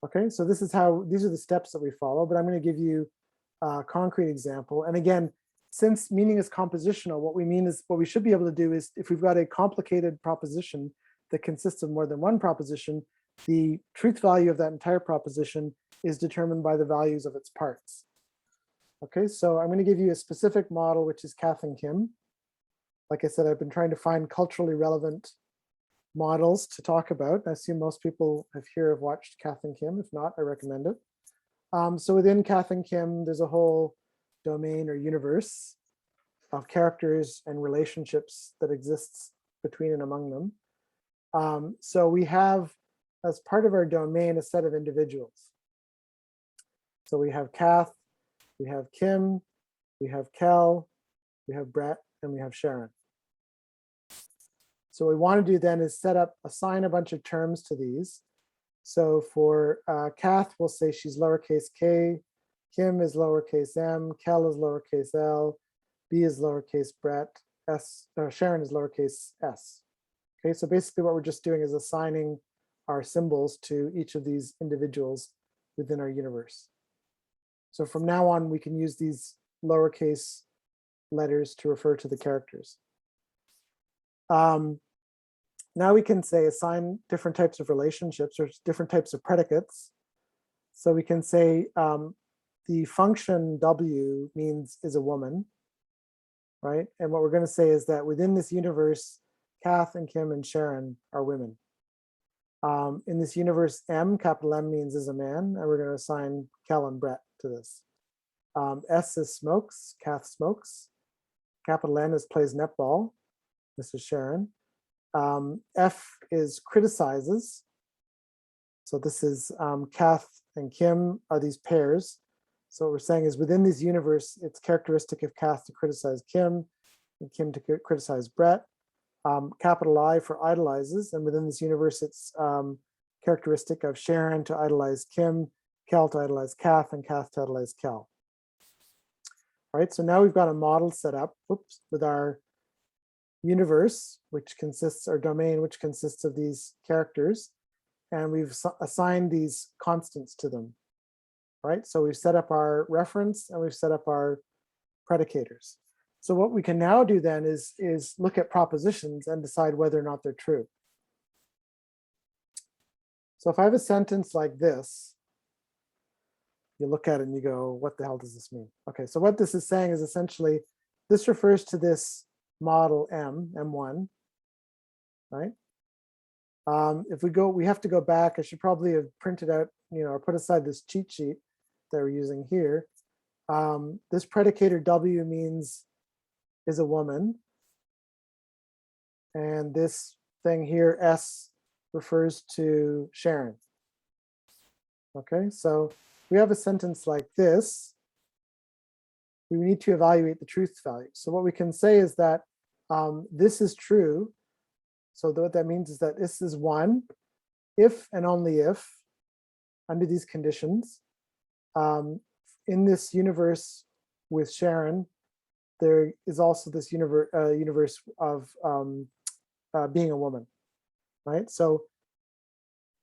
Okay, so this is how, these are the steps that we follow, but I'm going to give you a concrete example. And again, since meaning is compositional, what we should be able to do is, if we've got a complicated proposition that consists of more than one proposition, the truth value of that entire proposition is determined by the values of its parts. Okay, so I'm going to give you a specific model, which is Kath and Kim. Like I said, I've been trying to find culturally relevant models to talk about. I assume most people have watched Kath and Kim. If not, I recommend it. So within Kath and Kim, there's a whole domain or universe of characters and relationships that exists between and among them. So we have, as part of our domain, a set of individuals. So we have Kath, we have Kim, we have Kel, we have Brett, and we have Sharon. So what we want to do then is assign a bunch of terms to these. So for Kath, we'll say she's lowercase k, Kim is lowercase m, Kel is lowercase l, B is lowercase Brett, Sharon is lowercase s. Okay, so basically what we're just doing is assigning our symbols to each of these individuals within our universe. So from now on, we can use these lowercase letters to refer to the characters. Now we can say assign different types of relationships or different types of predicates. So we can say the function W is a woman, right? And what we're going to say is that within this universe, Kath and Kim and Sharon are women. In this universe, M, capital M means is a man, and we're going to assign Kel and Brett to this. S is smokes, Kath smokes. Capital N is plays netball. This is Sharon. F is criticizes. So this is Kath and Kim are these pairs. So what we're saying is within this universe, it's characteristic of Kath to criticize Kim and Kim to criticize Brett. Capital I for idolizes, and within this universe, it's characteristic of Sharon to idolize Kim, Kel to idolize Kath, and Kath to idolize Kel. All right, so now we've got a model set up, with our universe, which consists, our domain, which consists of these characters, and we've assigned these constants to them, right? So we've set up our reference and we've set up our predicators. So what we can now do then is look at propositions and decide whether or not they're true. So if I have a sentence like this, you look at it and you go, what the hell does this mean? Okay, so what this is saying is essentially, this refers to this model M1, right? If we have to go back, I should probably have printed out, or put aside this cheat sheet that we're using here. This predicator W is a woman. And this thing here, S, refers to Sharon. Okay, so we have a sentence like this. We need to evaluate the truth value. So what we can say is that this is true. So what that means is that this is 1, if and only if, under these conditions, in this universe with Sharon, there is also this universe of being a woman, right? So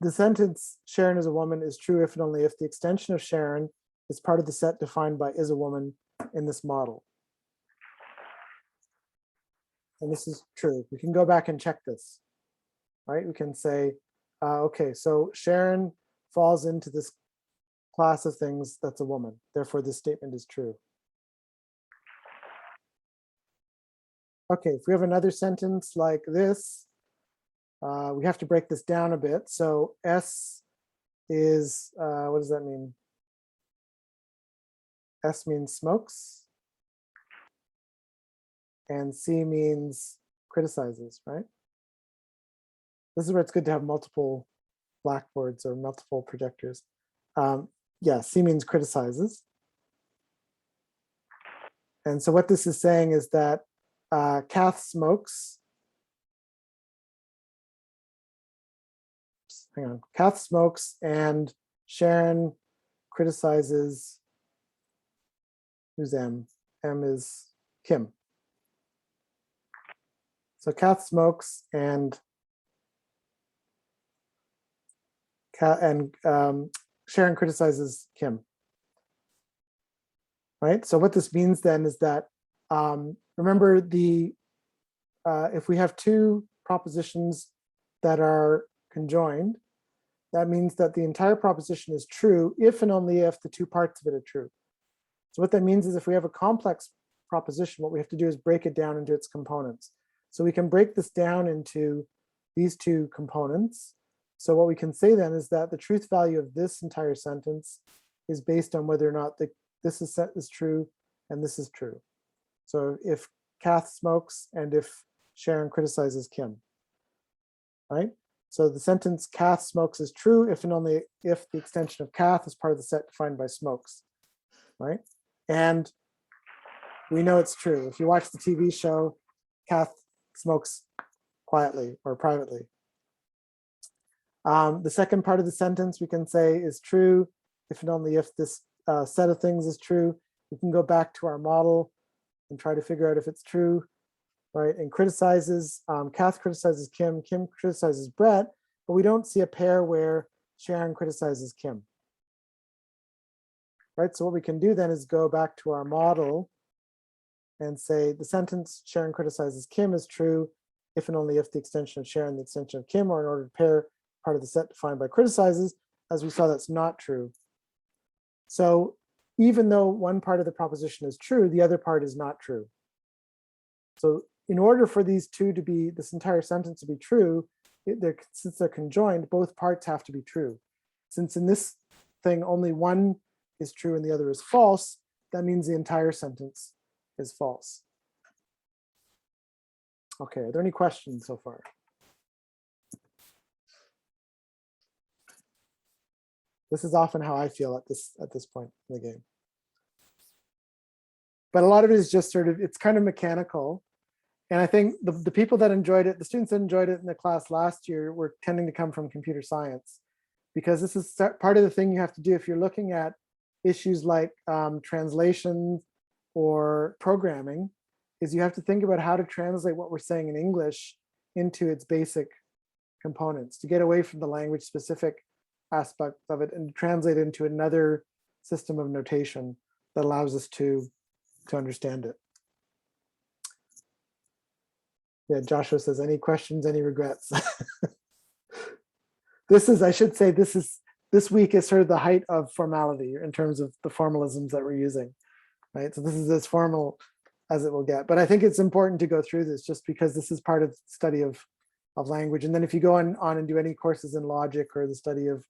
the sentence Sharon is a woman is true if and only if the extension of Sharon is part of the set defined by is a woman in this model. and this is true. We can go back and check this, right? We can say, okay, so Sharon falls into this class of things that's a woman. Therefore, this statement is true. Okay, if we have another sentence like this, we have to break this down a bit. So S is, what does that mean? S means smokes, and C means criticizes, right? This is where it's good to have multiple blackboards or multiple projectors. Yeah, C means criticizes. And so what this is saying is that Kath smokes. Hang on, Kath smokes and Sharon criticizes, who's M? M is Kim. So Kath smokes and Sharon criticizes Kim. Right. So what this means then is that remember if we have two propositions that are conjoined, that means that the entire proposition is true if and only if the two parts of it are true. So what that means is if we have a complex proposition, what we have to do is break it down into its components. So we can break this down into these two components. So what we can say then is that the truth value of this entire sentence is based on whether or not this is true and this is true. So if Kath smokes and if Sharon criticizes Kim, right? So the sentence Kath smokes is true if and only if the extension of Kath is part of the set defined by smokes, right? And we know it's true. If you watch the TV show, Kath smokes quietly or privately. The second part of the sentence we can say is true if and only if this set of things is true. We can go back to our model and try to figure out if it's true, right? And criticizes, Kath criticizes Kim, Kim criticizes Brett, but we don't see a pair where Sharon criticizes Kim, right? So what we can do then is go back to our model and say the sentence Sharon criticizes Kim is true if and only if the extension of Sharon and the extension of Kim are an ordered pair part of the set defined by criticizes. As we saw, that's not true. So even though one part of the proposition is true, the other part is not true. So in order for these two to be, this entire sentence to be true, since they're conjoined, both parts have to be true. Since in this thing only one is true and the other is false, that means the entire sentence is false. Okay, are there any questions so far? This is often how I feel at this point in the game. But a lot of it is just sort of, it's kind of mechanical. And I think the people that enjoyed it, the students that enjoyed it in the class last year were tending to come from computer science, because this is part of the thing you have to do if you're looking at issues like translation or programming, is you have to think about how to translate what we're saying in English into its basic components to get away from the language specific aspect of it and translate it into another system of notation that allows us to understand it. Yeah, Joshua says, any questions, any regrets? This is, I should say, this week is sort of the height of formality in terms of the formalisms that we're using, right? So this is as formal as it will get. But I think it's important to go through this just because this is part of the study of language. And then if you go on and do any courses in logic or the study of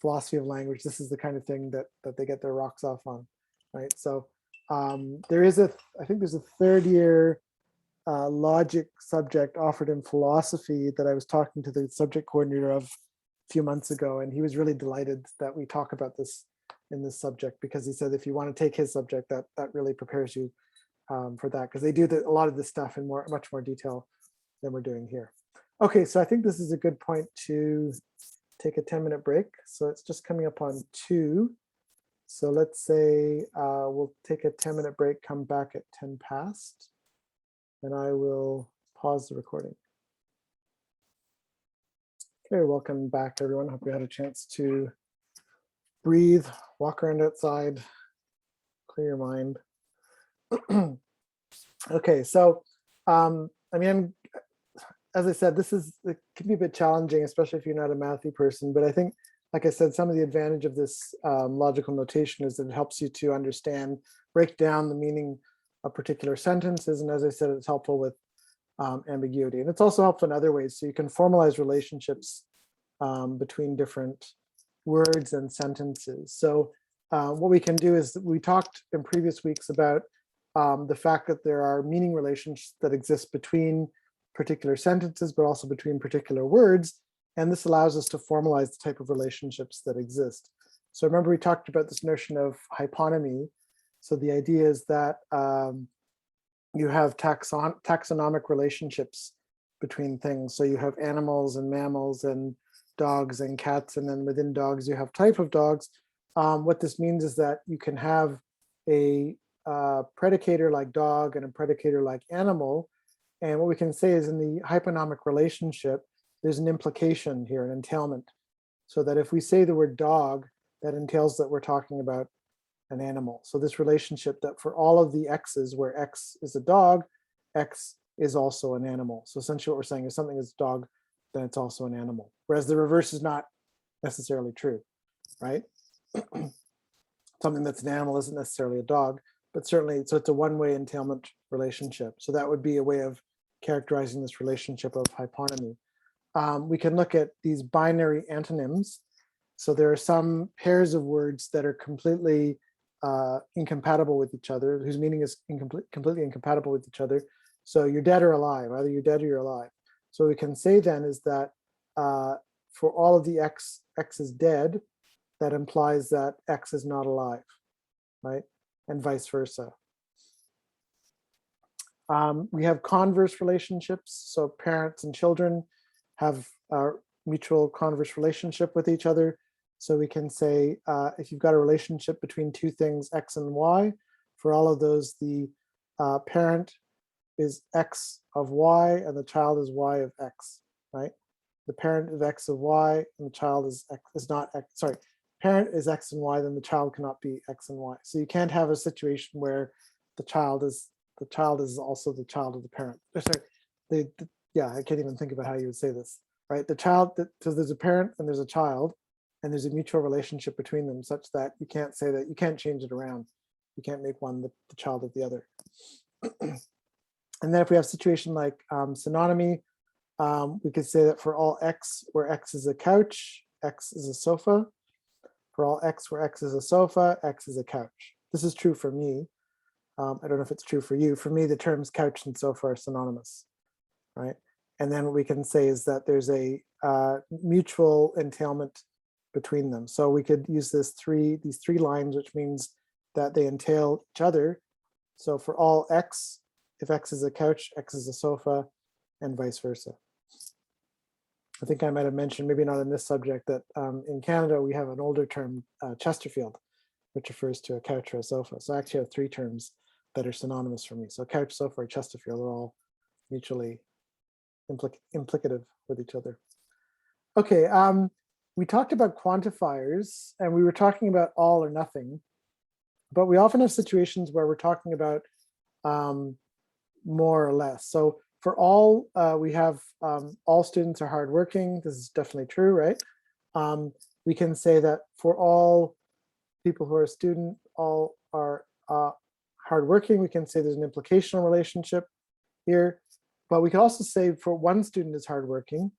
philosophy of language, this is the kind of thing that they get their rocks off on, right? So there is I think there's a third year logic subject offered in philosophy that I was talking to the subject coordinator of a few months ago, and he was really delighted that we talk about this in this subject, because he said if you want to take his subject, that really prepares you for that, because they do a lot of this stuff in much more detail than we're doing here. Okay, so I think this is a good point to take a 10-minute break. So it's just coming up on 2. So let's say we'll take a 10-minute break, come back at 10 past, and I will pause the recording. Okay, welcome back, everyone. Hope you had a chance to breathe, walk around outside, clear your mind. Okay, so I mean, as I said, it can be a bit challenging, especially if you're not a mathy person. But I think, like I said, some of the advantage of this logical notation is that it helps you to understand, break down the meaning of particular sentences. And as I said, it's helpful with ambiguity. And it's also helpful in other ways. So you can formalize relationships between different words and sentences. So what we can do is, we talked in previous weeks about the fact that there are meaning relations that exist between particular sentences, but also between particular words. And this allows us to formalize the type of relationships that exist. So remember, we talked about this notion of hyponymy. So the idea is that you have taxonomic relationships between things. So you have animals and mammals and dogs and cats, and then within dogs, you have type of dogs. What this means is that you can have a predicator like dog and a predicator like animal. And what we can say is, in the hyponymic relationship, there's an implication here, an entailment. So that if we say the word dog, that entails that we're talking about an animal. So this relationship, that for all of the x's where x is a dog, x is also an animal. So essentially what we're saying is, something is dog, then it's also an animal. Whereas the reverse is not necessarily true, right? Something that's an animal isn't necessarily a dog, but certainly, so it's a one-way entailment relationship. So that would be a way of characterizing this relationship of hyponymy. We can look at these binary antonyms. So there are some pairs of words that are completely incompatible with each other, whose meaning is completely incompatible with each other. So you're dead or alive, either you're dead or you're alive. So what we can say then is that for all of the x is dead, that implies that x is not alive, right? And vice versa. We have converse relationships. So parents and children have a mutual converse relationship with each other. So we can say, if you've got a relationship between two things, x and y, for all of those, the parent is x of y and the child is y of x, right? The parent is x of y and the child is x, is not x, sorry, parent is x and y, then the child cannot be x and y. So you can't have a situation where the child is also the child of the parent. Sorry, yeah, I can't even think about how you would say this, right? The child, so there's a parent and there's a child, and there's a mutual relationship between them such that you can't say that, you can't change it around. You can't make one the child of the other. And then if we have a situation like synonymy, we could say that for all x where x is a couch, x is a sofa. For all x where x is a sofa, x is a couch. This is true for me. I don't know if it's true for you. For me, the terms couch and sofa are synonymous, right? And then what we can say is that there's a mutual entailment between them. So we could use these three lines, which means that they entail each other. So for all x, if x is a couch, x is a sofa, and vice versa. I think I might have mentioned, maybe not in this subject, that in Canada we have an older term, Chesterfield, which refers to a couch or a sofa. So I actually have three terms that are synonymous for me. So couch, sofa, or Chesterfield are all mutually implicative with each other. Okay, we talked about quantifiers, and we were talking about all or nothing, but we often have situations where we're talking about more or less. So for all, we have all students are hardworking. This is definitely true, right? We can say that for all people who are a student, all are hardworking. We can say there's an implicational relationship here, but we can also say for one student is hardworking.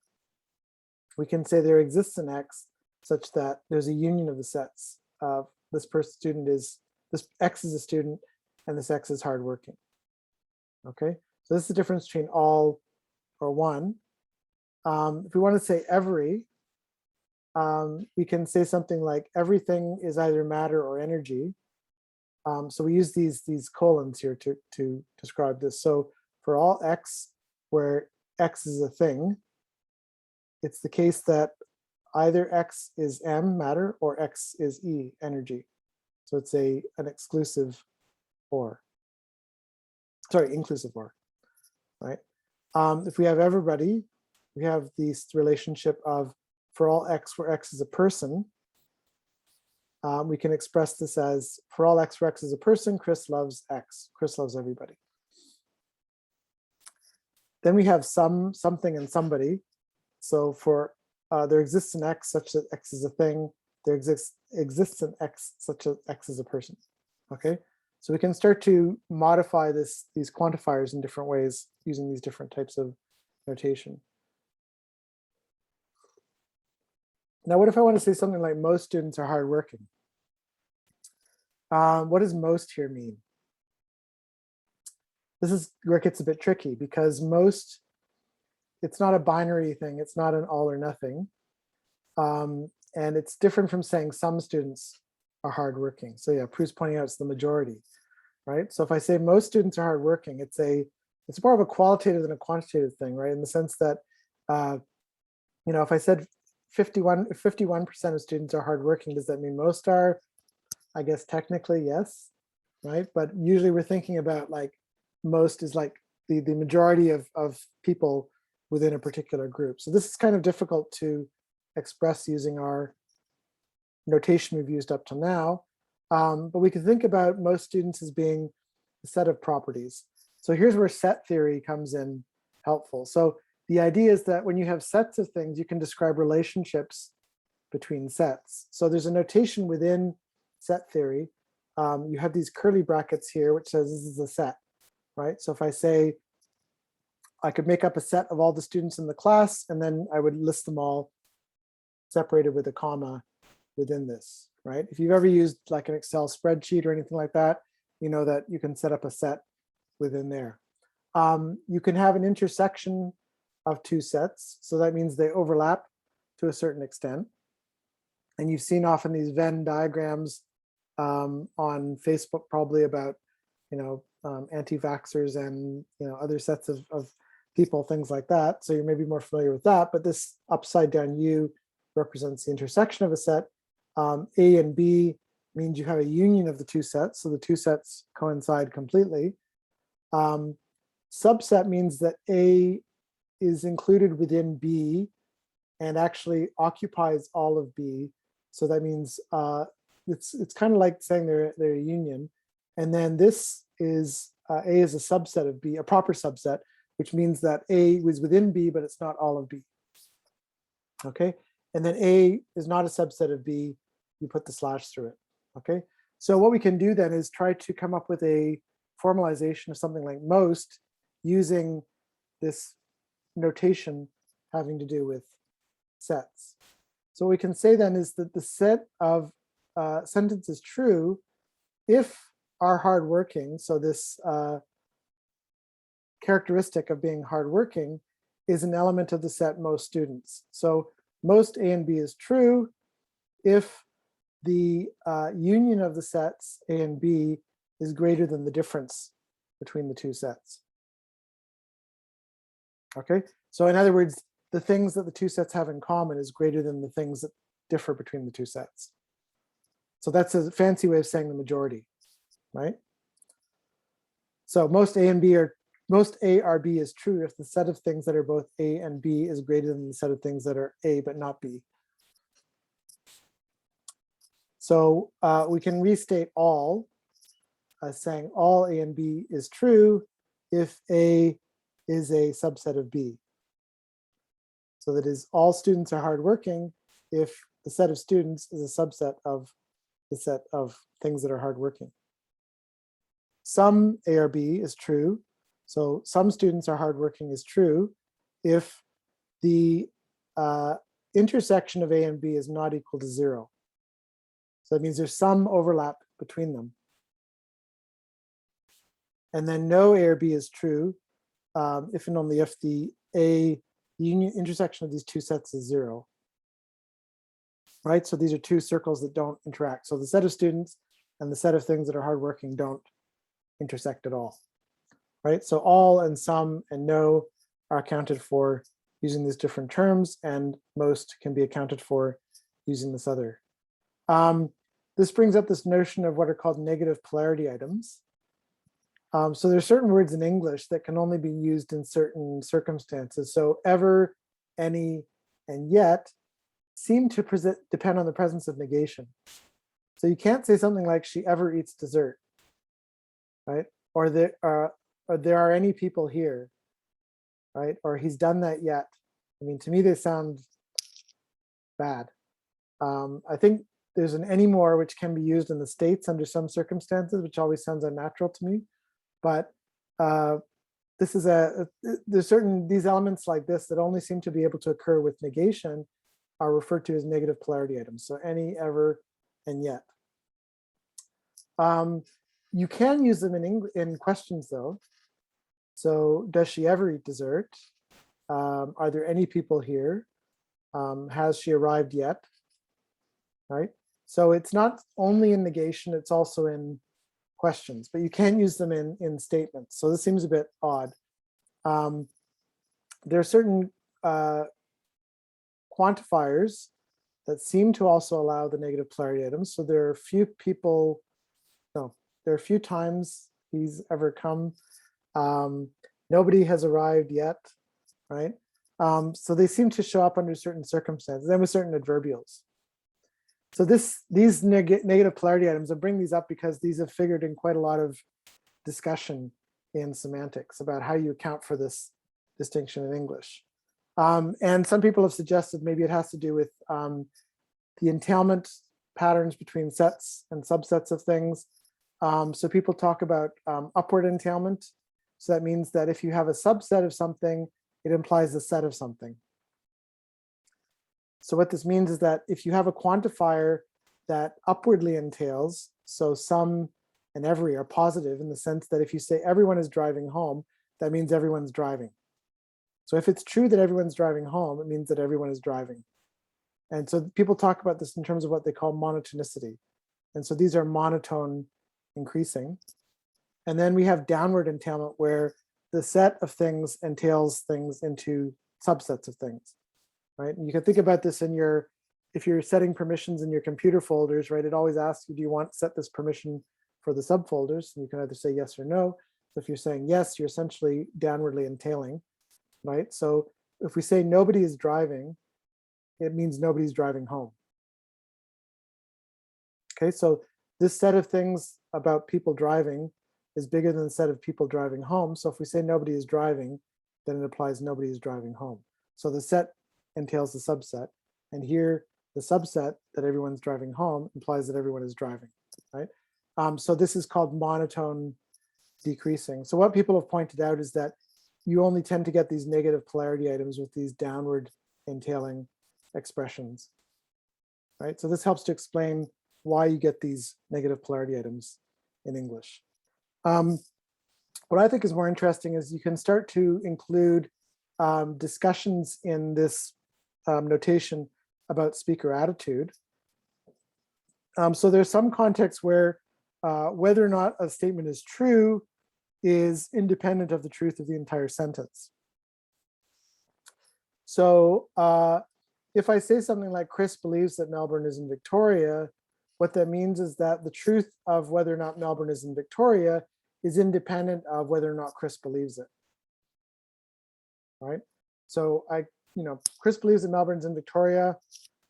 We can say there exists an X such that there's a union of the sets of this student is, this X is a student and this X is hardworking. Okay, so this is the difference between all or one. If we want to say every, we can say something like everything is either matter or energy. So we use these colons here to describe this. So for all X, where X is a thing, it's the case that either X is M, matter, or X is E, energy. So it's an exclusive or. Sorry, inclusive or, right? If we have everybody, we have this relationship of for all X where X is a person, we can express this as for all X where X is a person, Chris loves X. Chris loves everybody. Then we have some, something, and somebody. So for there exists an X such that X is a thing. There exists an X such that X is a person. Okay, so we can start to modify these quantifiers in different ways using these different types of notation. Now, what if I want to say something like most students are hardworking? What does most here mean? This is where it gets a bit tricky because most, it's not a binary thing. It's not an all or nothing. And it's different from saying some students are hardworking. So yeah, Prue's pointing out it's the majority, right? So if I say most students are hardworking, it's more of a qualitative than a quantitative thing, right? In the sense that, if I said 51% of students are hardworking, does that mean most are? I guess technically yes, right? But usually we're thinking about like most is like the majority of people within a particular group. So this is kind of difficult to express using our notation we've used up till now. But we can think about most students as being a set of properties. So here's where set theory comes in helpful. So the idea is that when you have sets of things, you can describe relationships between sets. So there's a notation within set theory. You have these curly brackets here, which says this is a set, right? So if I say, I could make up a set of all the students in the class, and then I would list them all separated with a comma within this, right? If you've ever used like an Excel spreadsheet or anything like that, you know that you can set up a set within there. You can have an intersection of two sets. So that means they overlap to a certain extent. And you've seen often these Venn diagrams on Facebook probably about, anti-vaxxers and, other sets of people, things like that. So you may be more familiar with that, but this upside down U represents the intersection of a set. A and B means you have a union of the two sets. So the two sets coincide completely. Subset means that A is included within B and actually occupies all of B. So that means it's kind of like saying they're a union. And then this is A is a subset of B, a proper subset, which means that A was within B, but it's not all of B. Okay, and then A is not a subset of B. You put the slash through it. Okay, so what we can do then is try to come up with a formalization of something like most using this notation having to do with sets. So what we can say then is that the set of sentence is true if are hardworking. So this characteristic of being hardworking is an element of the set most students. So most A and B is true if the union of the sets A and B is greater than the difference between the two sets. Okay, so in other words, the things that the two sets have in common is greater than the things that differ between the two sets. So that's a fancy way of saying the majority, right? So most A are B is true if the set of things that are both A and B is greater than the set of things that are A but not B. So we can restate all as saying all A and B is true if A is a subset of B. So that is all students are hardworking if the set of students is a subset of the set of things that are hardworking. Some A or B is true. So some students are hardworking is true if the intersection of A and B is not equal to 0. So that means there's some overlap between them. And then no A or B is true if and only if the union intersection of these two sets is 0. Right, so these are two circles that don't interact. So the set of students and the set of things that are hardworking don't intersect at all. Right, so all and some and no are accounted for using these different terms, and most can be accounted for using this other. This brings up this notion of what are called negative polarity items. So there's certain words in English that can only be used in certain circumstances. So ever, any, and yet seem to depend on the presence of negation. So you can't say something like she ever eats dessert, right? Or there are any people here. right? Or he's done that yet. I mean, to me, they sound bad. I think there's an anymore which can be used in the States under some circumstances, which always sounds unnatural to me. But this is there's certain, these elements like this that only seem to be able to occur with negation are referred to as negative polarity items. So any, ever, and yet. You can use them in questions though. So does she ever eat dessert? Are there any people here? Has she arrived yet? Right? So it's not only in negation, it's also in questions, but you can use them in statements. So this seems a bit odd. There are certain quantifiers that seem to also allow the negative polarity items. So there are a few people, no, there are a few times he's ever come. Nobody has arrived yet, right? So they seem to show up under certain circumstances and with certain adverbials. So these negative polarity items, I bring these up because these have figured in quite a lot of discussion in semantics about how you account for this distinction in English. And some people have suggested maybe it has to do with the entailment patterns between sets and subsets of things. So people talk about upward entailment. So that means that if you have a subset of something, it implies a set of something. So what this means is that if you have a quantifier that upwardly entails, so some and every are positive in the sense that if you say everyone is driving home, that means everyone's driving. So if it's true that everyone's driving home, it means that everyone is driving. And so people talk about this in terms of what they call monotonicity. And so these are monotone increasing. And then we have downward entailment where the set of things entails things into subsets of things, right? And you can think about this in your, if you're setting permissions in your computer folders, right? It always asks you, do you want to set this permission for the subfolders? And you can either say yes or no. So if you're saying yes, you're essentially downwardly entailing, right? So if we say nobody is driving, it means nobody's driving home. Okay, so this set of things about people driving is bigger than the set of people driving home. So if we say nobody is driving, then it implies nobody is driving home. So the set entails the subset. And here, the subset that everyone's driving home implies that everyone is driving, right? So this is called monotone decreasing. So what people have pointed out is that you only tend to get these negative polarity items with these downward entailing expressions, right? So this helps to explain why you get these negative polarity items in English. What I think is more interesting is you can start to include discussions in this notation about speaker attitude. So there's some contexts where whether or not a statement is true is independent of the truth of the entire sentence. So if I say something like Chris believes that Melbourne is in Victoria, what that means is that the truth of whether or not Melbourne is in Victoria is independent of whether or not Chris believes it, right? So Chris believes that Melbourne's in Victoria.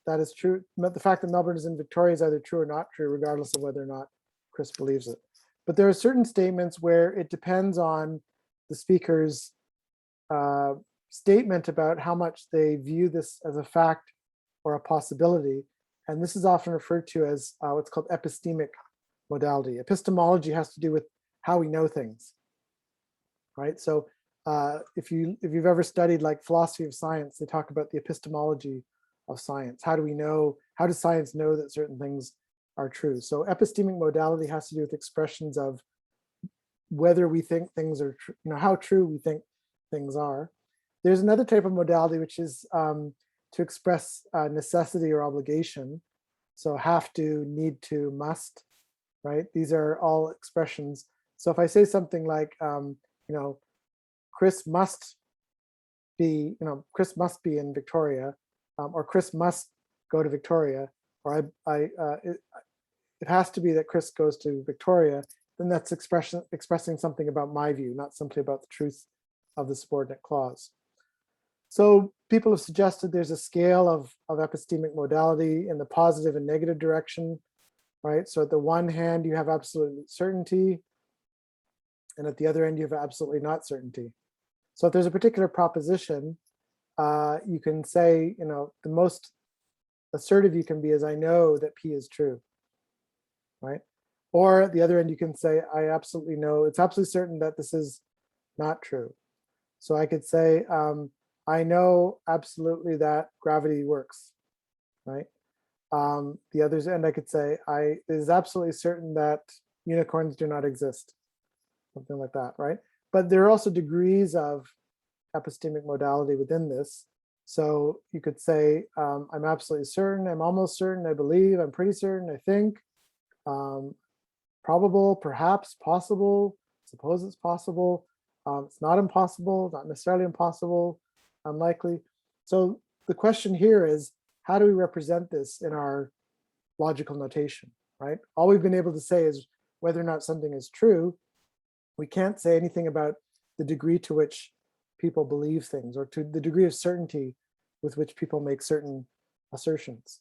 That is true. The fact that Melbourne is in Victoria is either true or not true, regardless of whether or not Chris believes it. But there are certain statements where it depends on the speaker's statement about how much they view this as a fact or a possibility. And this is often referred to as what's called epistemic modality. Epistemology has to do with how we know things, right? So if you've ever studied like philosophy of science, they talk about the epistemology of science. How do we know, how does science know that certain things are true? So epistemic modality has to do with expressions of whether we think things are true, how true we think things are. There's another type of modality, which is to express necessity or obligation. So have to, need to, must, right? These are all expressions. So if I say something like, Chris must be, Chris must be in Victoria, or Chris must go to Victoria, or it has to be that Chris goes to Victoria, then that's expressing something about my view, not simply about the truth of the subordinate clause. So people have suggested there's a scale of epistemic modality in the positive and negative direction, right? So at the one hand, you have absolute certainty, and at the other end, you have absolutely not certainty. So if there's a particular proposition, you can say, the most assertive you can be is, I know that P is true, right? Or at the other end, you can say, I absolutely know, it's absolutely certain that this is not true. So I could say, I know absolutely that gravity works, right? The other end, I could say, it is absolutely certain that unicorns do not exist, something like that, right? But there are also degrees of epistemic modality within this. So you could say, I'm absolutely certain, I'm almost certain, I believe, I'm pretty certain, I think, probable, perhaps, possible, suppose it's possible, it's not impossible, not necessarily impossible, unlikely. So the question here is, how do we represent this in our logical notation, right? All we've been able to say is whether or not something is true. We can't say anything about the degree to which people believe things, or to the degree of certainty with which people make certain assertions.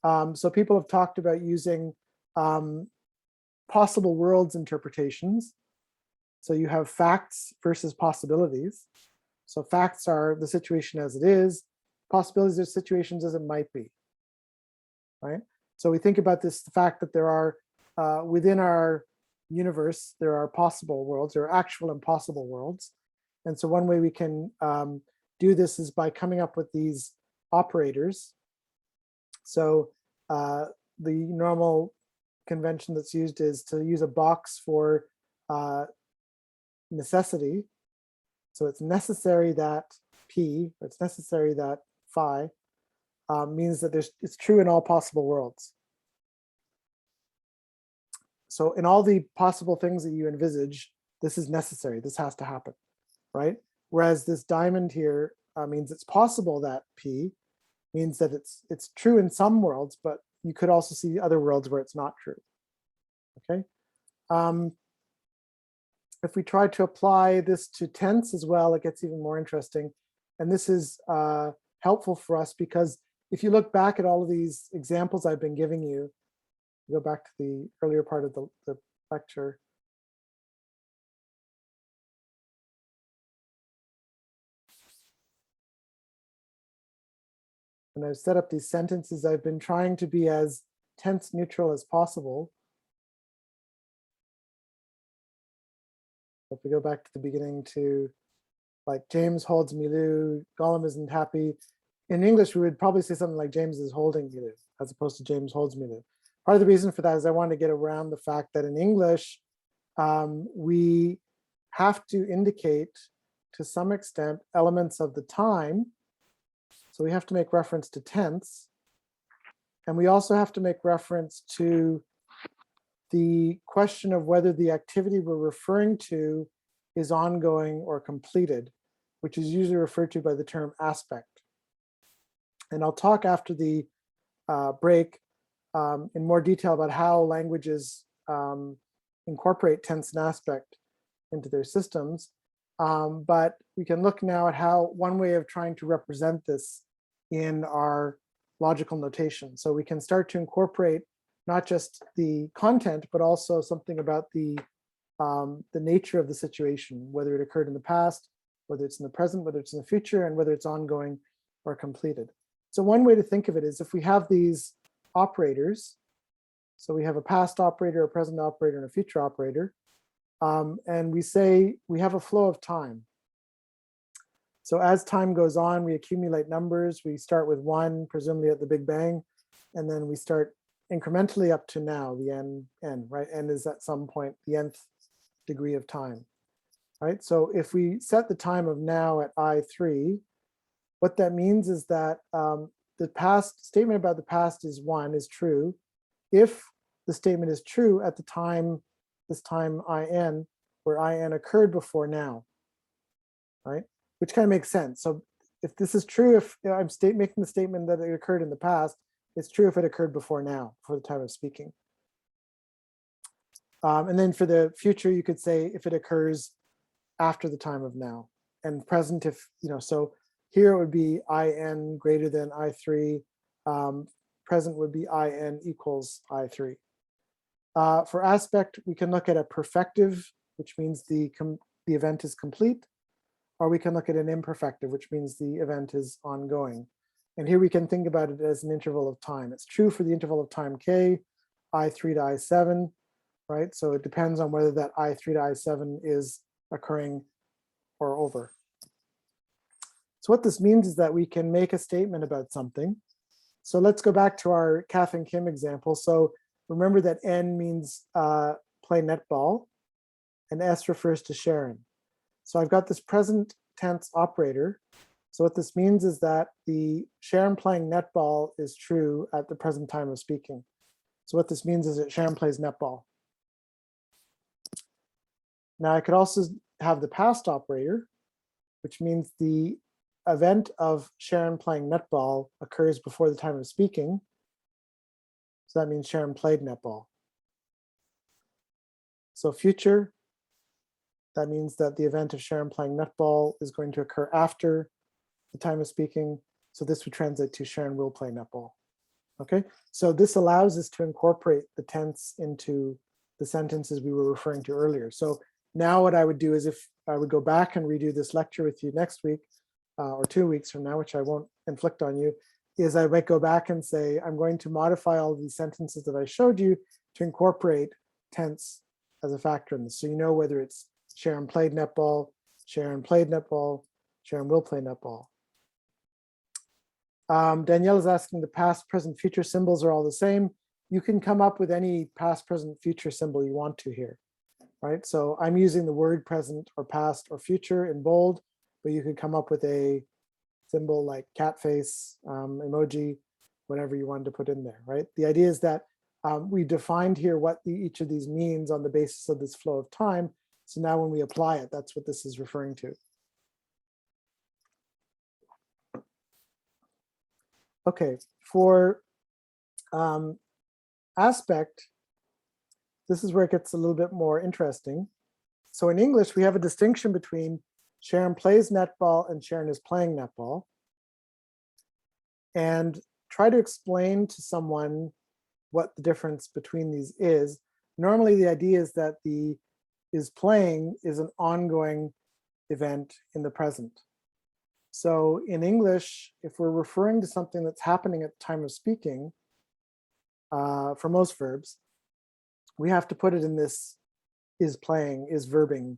So people have talked about using possible worlds interpretations. So you have facts versus possibilities. So facts are the situation as it is. Possibilities are situations as it might be, right? So we think about this, the fact that there are, within our universe, there are possible worlds, there are actual and possible worlds. And so one way we can do this is by coming up with these operators. So the normal convention that's used is to use a box for necessity. So it's necessary that P, or it's necessary that phi, means that it's true in all possible worlds. So in all the possible things that you envisage, this is necessary, this has to happen, right? Whereas this diamond here means it's possible that P, means that it's true in some worlds, but you could also see other worlds where it's not true, okay? If we try to apply this to tense as well, it gets even more interesting. And this is helpful for us because if you look back at all of these examples I've been giving you, go back to the earlier part of the lecture. And I've set up these sentences, I've been trying to be as tense neutral as possible. If we go back to the beginning to, like, James holds Milou, Gollum isn't happy. In English, we would probably say something like James is holding Milou, as opposed to James holds Milou. Part of the reason for that is I want to get around the fact that in English, we have to indicate, to some extent, elements of the time. So we have to make reference to tense. And we also have to make reference to the question of whether the activity we're referring to is ongoing or completed, which is usually referred to by the term aspect. And I'll talk after the break in more detail about how languages incorporate tense and aspect into their systems. But we can look now at how one way of trying to represent this in our logical notation. So we can start to incorporate not just the content, but also something about the nature of the situation, whether it occurred in the past, whether it's in the present, whether it's in the future, and whether it's ongoing or completed. So one way to think of it is if we have these operators, so we have a past operator, a present operator, and a future operator, and we say we have a flow of time. So as time goes on, we accumulate numbers. We start with 1, presumably at the Big Bang, and then we start incrementally up to now, the n, right? N is at some point the nth degree of time, right? So if we set the time of now at I3, what that means is that the past statement about the past is 1 is true if the statement is true at the time, this time in, where in occurred before now, right? Which kind of makes sense. So if this is true, if I'm making the statement that it occurred in the past, it's true if it occurred before now, for the time of speaking. And then for the future, you could say if it occurs after the time of now, and present if, so here it would be in greater than I3, present would be in equals I3. For aspect, we can look at a perfective, which means the event is complete. or we can look at an imperfective, which means the event is ongoing. And here we can think about it as an interval of time. It's true for the interval of time k, I3 to I7, right? So it depends on whether that I3 to I7 is occurring or over. So what this means is that we can make a statement about something. So let's go back to our Kath and Kim example. So remember that N means play netball, and S refers to Sharon. So I've got this present tense operator. So what this means is that the Sharon playing netball is true at the present time of speaking. So what this means is that Sharon plays netball. Now I could also have the past operator, which means the event of Sharon playing netball occurs before the time of speaking. So that means Sharon played netball. So future, that means that the event of Sharon playing netball is going to occur after the time of speaking. So this would translate to Sharon will play netball. Okay, so this allows us to incorporate the tense into the sentences we were referring to earlier. So now what I would do is, if I would go back and redo this lecture with you next week or 2 weeks from now, which I won't inflict on you, is I might go back and say, I'm going to modify all of these sentences that I showed you to incorporate tense as a factor in this. So you know whether it's Sharon played netball, Sharon played netball, Sharon will play netball. Danielle is asking, the past, present, future symbols are all the same. You can come up with any past, present, future symbol you want to here, right? So I'm using the word present or past or future in bold, but you could come up with a symbol like cat face, emoji, whatever you wanted to put in there, right? The idea is that we defined here what each of these means on the basis of this flow of time. So now when we apply it, that's what this is referring to. Okay, for aspect, this is where it gets a little bit more interesting. So in English, we have a distinction between Sharon plays netball and Sharon is playing netball. And try to explain to someone what the difference between these is. Normally, the idea is that the is playing is an ongoing event in the present. So in English, if we're referring to something that's happening at the time of speaking, for most verbs, we have to put it in this is playing, is verbing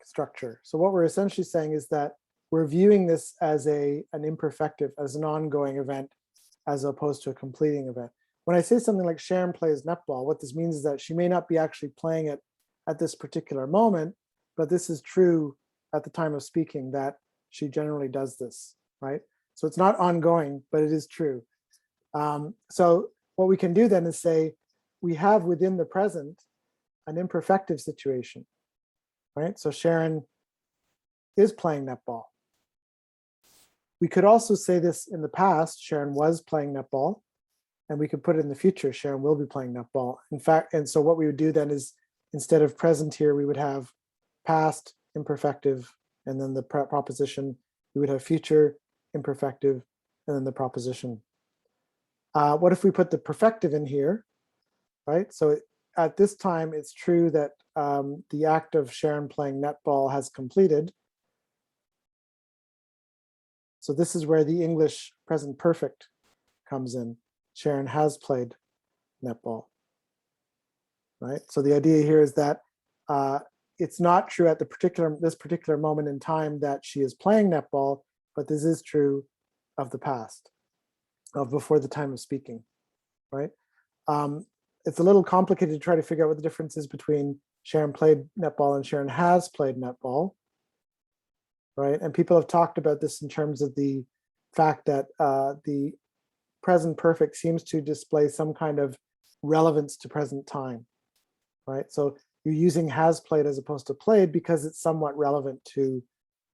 structure. So what we're essentially saying is that we're viewing this as an imperfective, as an ongoing event, as opposed to a completing event. When I say something like Sharon plays netball, what this means is that she may not be actually playing it at this particular moment, but this is true at the time of speaking, that she generally does this, right? So it's not ongoing, but it is true. So what we can do then is say, we have within the present an imperfective situation, right? So Sharon is playing netball. We could also say this in the past, Sharon was playing netball, and we could put it in the future, Sharon will be playing netball. In fact, and so what we would do then is, instead of present here, we would have past, imperfective, and then the proposition. We would have future, imperfective, and then the proposition. What if we put the perfective in here, right? So at this time, it's true that the act of Sharon playing netball has completed. So this is where the English present perfect comes in. Sharon has played netball, right? So the idea here is that it's not true at this particular moment in time that she is playing netball, but this is true of the past, of before the time of speaking, right? It's a little complicated to try to figure out what the difference is between Sharon played netball and Sharon has played netball, right? And people have talked about this in terms of the fact that the present perfect seems to display some kind of relevance to present time, right? So you're using has played as opposed to played because it's somewhat relevant to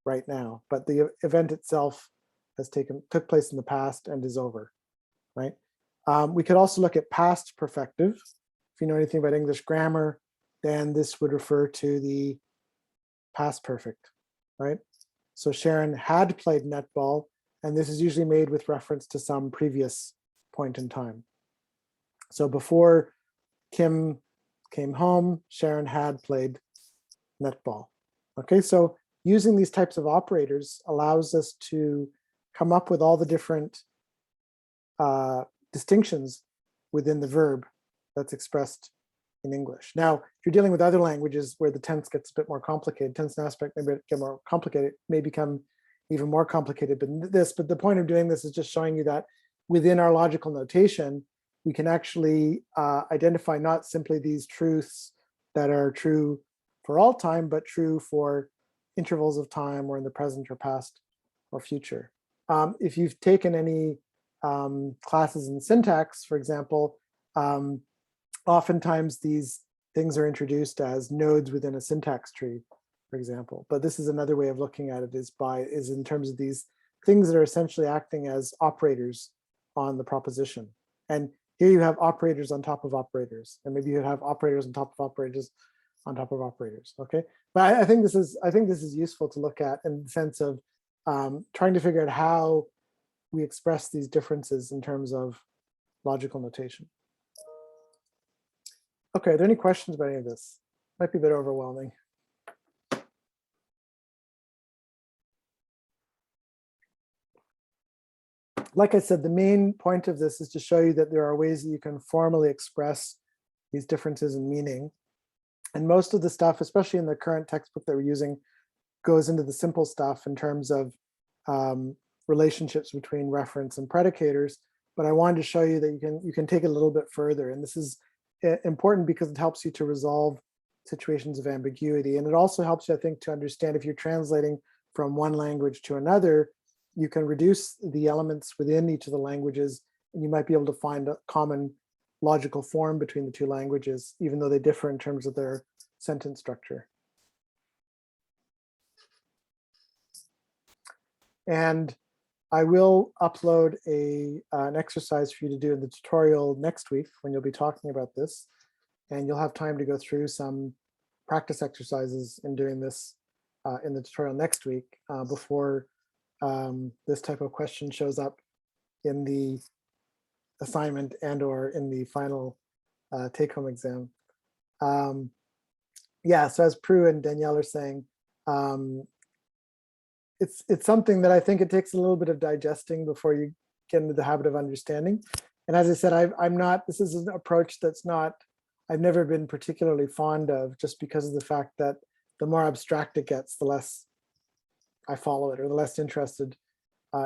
right now, but the event itself has took place in the past and is over, right? We could also look at past perfective. If you know anything about English grammar, then this would refer to the past perfect, right? So Sharon had played netball, and this is usually made with reference to some previous point in time. So before Kim came home, Sharon had played netball. Okay, so using these types of operators allows us to come up with all the different distinctions within the verb that's expressed in English. Now, if you're dealing with other languages where the tense gets a bit more complicated, tense and aspect may get more complicated, may become even more complicated than this. But the point of doing this is just showing you that within our logical notation, we can actually identify not simply these truths that are true for all time, but true for intervals of time or in the present or past or future. If you've taken any classes in syntax, for example, oftentimes these things are introduced as nodes within a syntax tree, for example. But this is another way of looking at it is in terms of these things that are essentially acting as operators on the proposition. And here you have operators on top of operators, and maybe you have operators on top of operators on top of operators. Okay, but I think this is useful to look at in the sense of trying to figure out how we express these differences in terms of logical notation. Okay, are there any questions about any of this? Might be a bit overwhelming. Like I said, the main point of this is to show you that there are ways that you can formally express these differences in meaning. And most of the stuff, especially in the current textbook that we're using, goes into the simple stuff in terms of relationships between reference and predicators. But I wanted to show you that you can take it a little bit further. And this is important because it helps you to resolve situations of ambiguity. And it also helps you, I think, to understand if you're translating from one language to another, you can reduce the elements within each of the languages, and you might be able to find a common logical form between the two languages, even though they differ in terms of their sentence structure. And I will upload an exercise for you to do in the tutorial next week when you'll be talking about this. And you'll have time to go through some practice exercises in doing this in the tutorial next week before this type of question shows up in the assignment and or in the final take-home exam. Yeah, so as Prue and Danielle are saying, it's something that I think it takes a little bit of digesting before you get into the habit of understanding. And as I said, this is an approach I've never been particularly fond of, just because of the fact that the more abstract it gets, the less I follow it, or the less interested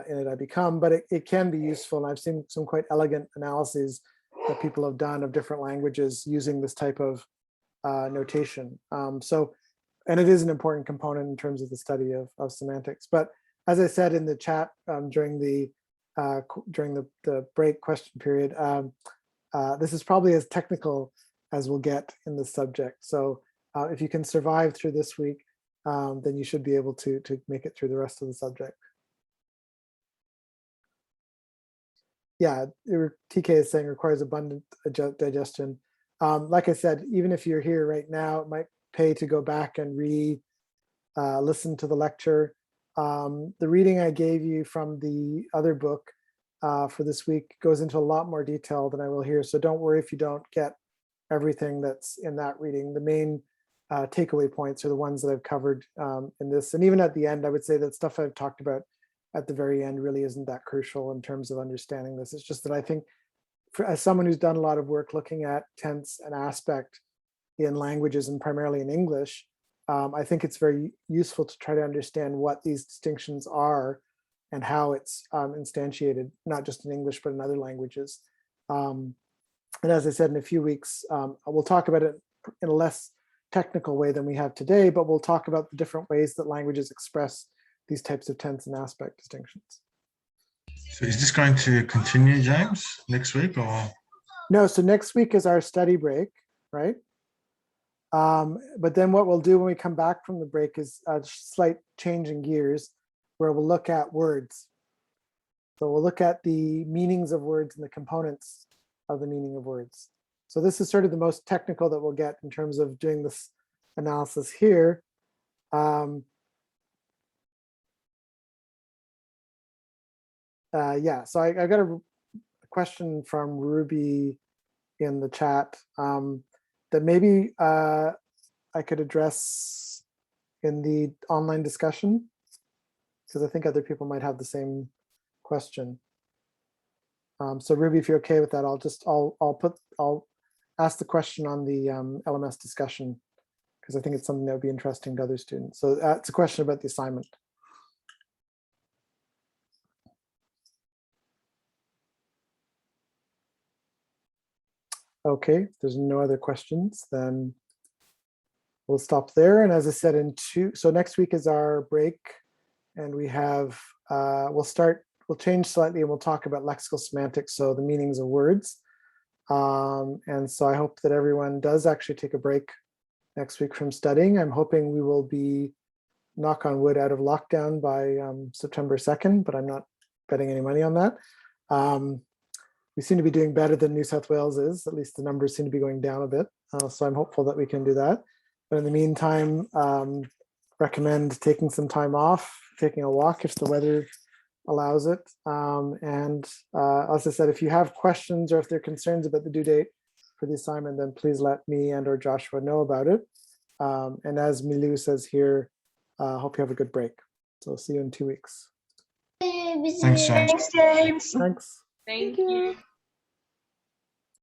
in it I become. But it can be useful, and I've seen some quite elegant analyses that people have done of different languages using this type of notation. And it is an important component in terms of the study of semantics. But as I said in the chat during the break question period, this is probably as technical as we'll get in this subject. So if you can survive through this week, then you should be able to make it through the rest of the subject. Yeah, TK is saying requires abundant digestion. Like I said, even if you're here right now, it might pay to go back and listen to the lecture. The reading I gave you from the other book for this week goes into a lot more detail than I will here. So don't worry if you don't get everything that's in that reading. The main takeaway points are the ones that I've covered in this. And even at the end, I would say that stuff I've talked about at the very end really isn't that crucial in terms of understanding this. It's just that I think as someone who's done a lot of work looking at tense and aspect in languages and primarily in English, I think it's very useful to try to understand what these distinctions are and how it's instantiated, not just in English, but in other languages. And as I said, in a few weeks, we'll talk about it in a less technical way than we have today, but we'll talk about the different ways that languages express these types of tense and aspect distinctions. So is this going to continue, James, next week or? No, so next week is our study break, right? But then what we'll do when we come back from the break is a slight change in gears where we'll look at words. So we'll look at the meanings of words and the components of the meaning of words. So this is sort of the most technical that we'll get in terms of doing this analysis here. Yeah, so I got a question from Ruby in the chat that maybe I could address in the online discussion? Because I think other people might have the same question. So Ruby, if you're okay with that, I'll ask the question on the LMS discussion, because I think it's something that would be interesting to other students. So it's a question about the assignment. Okay, if there's no other questions, then we'll stop there. And as I said, so next week is our break, and we have, we'll change slightly and we'll talk about lexical semantics, so the meanings of words. And so I hope that everyone does actually take a break next week from studying. I'm hoping we will be, knock on wood, out of lockdown by September 2nd, but I'm not betting any money on that. We seem to be doing better than New South Wales is. At least the numbers seem to be going down a bit. So I'm hopeful that we can do that. But in the meantime, recommend taking some time off, taking a walk if the weather allows it. And as I said, if you have questions or if there are concerns about the due date for the assignment, then please let me and or Joshua know about it. And as Milou says here, hope you have a good break. So see you in 2 weeks. Thanks, James. Thanks, James. Thanks. Thank you.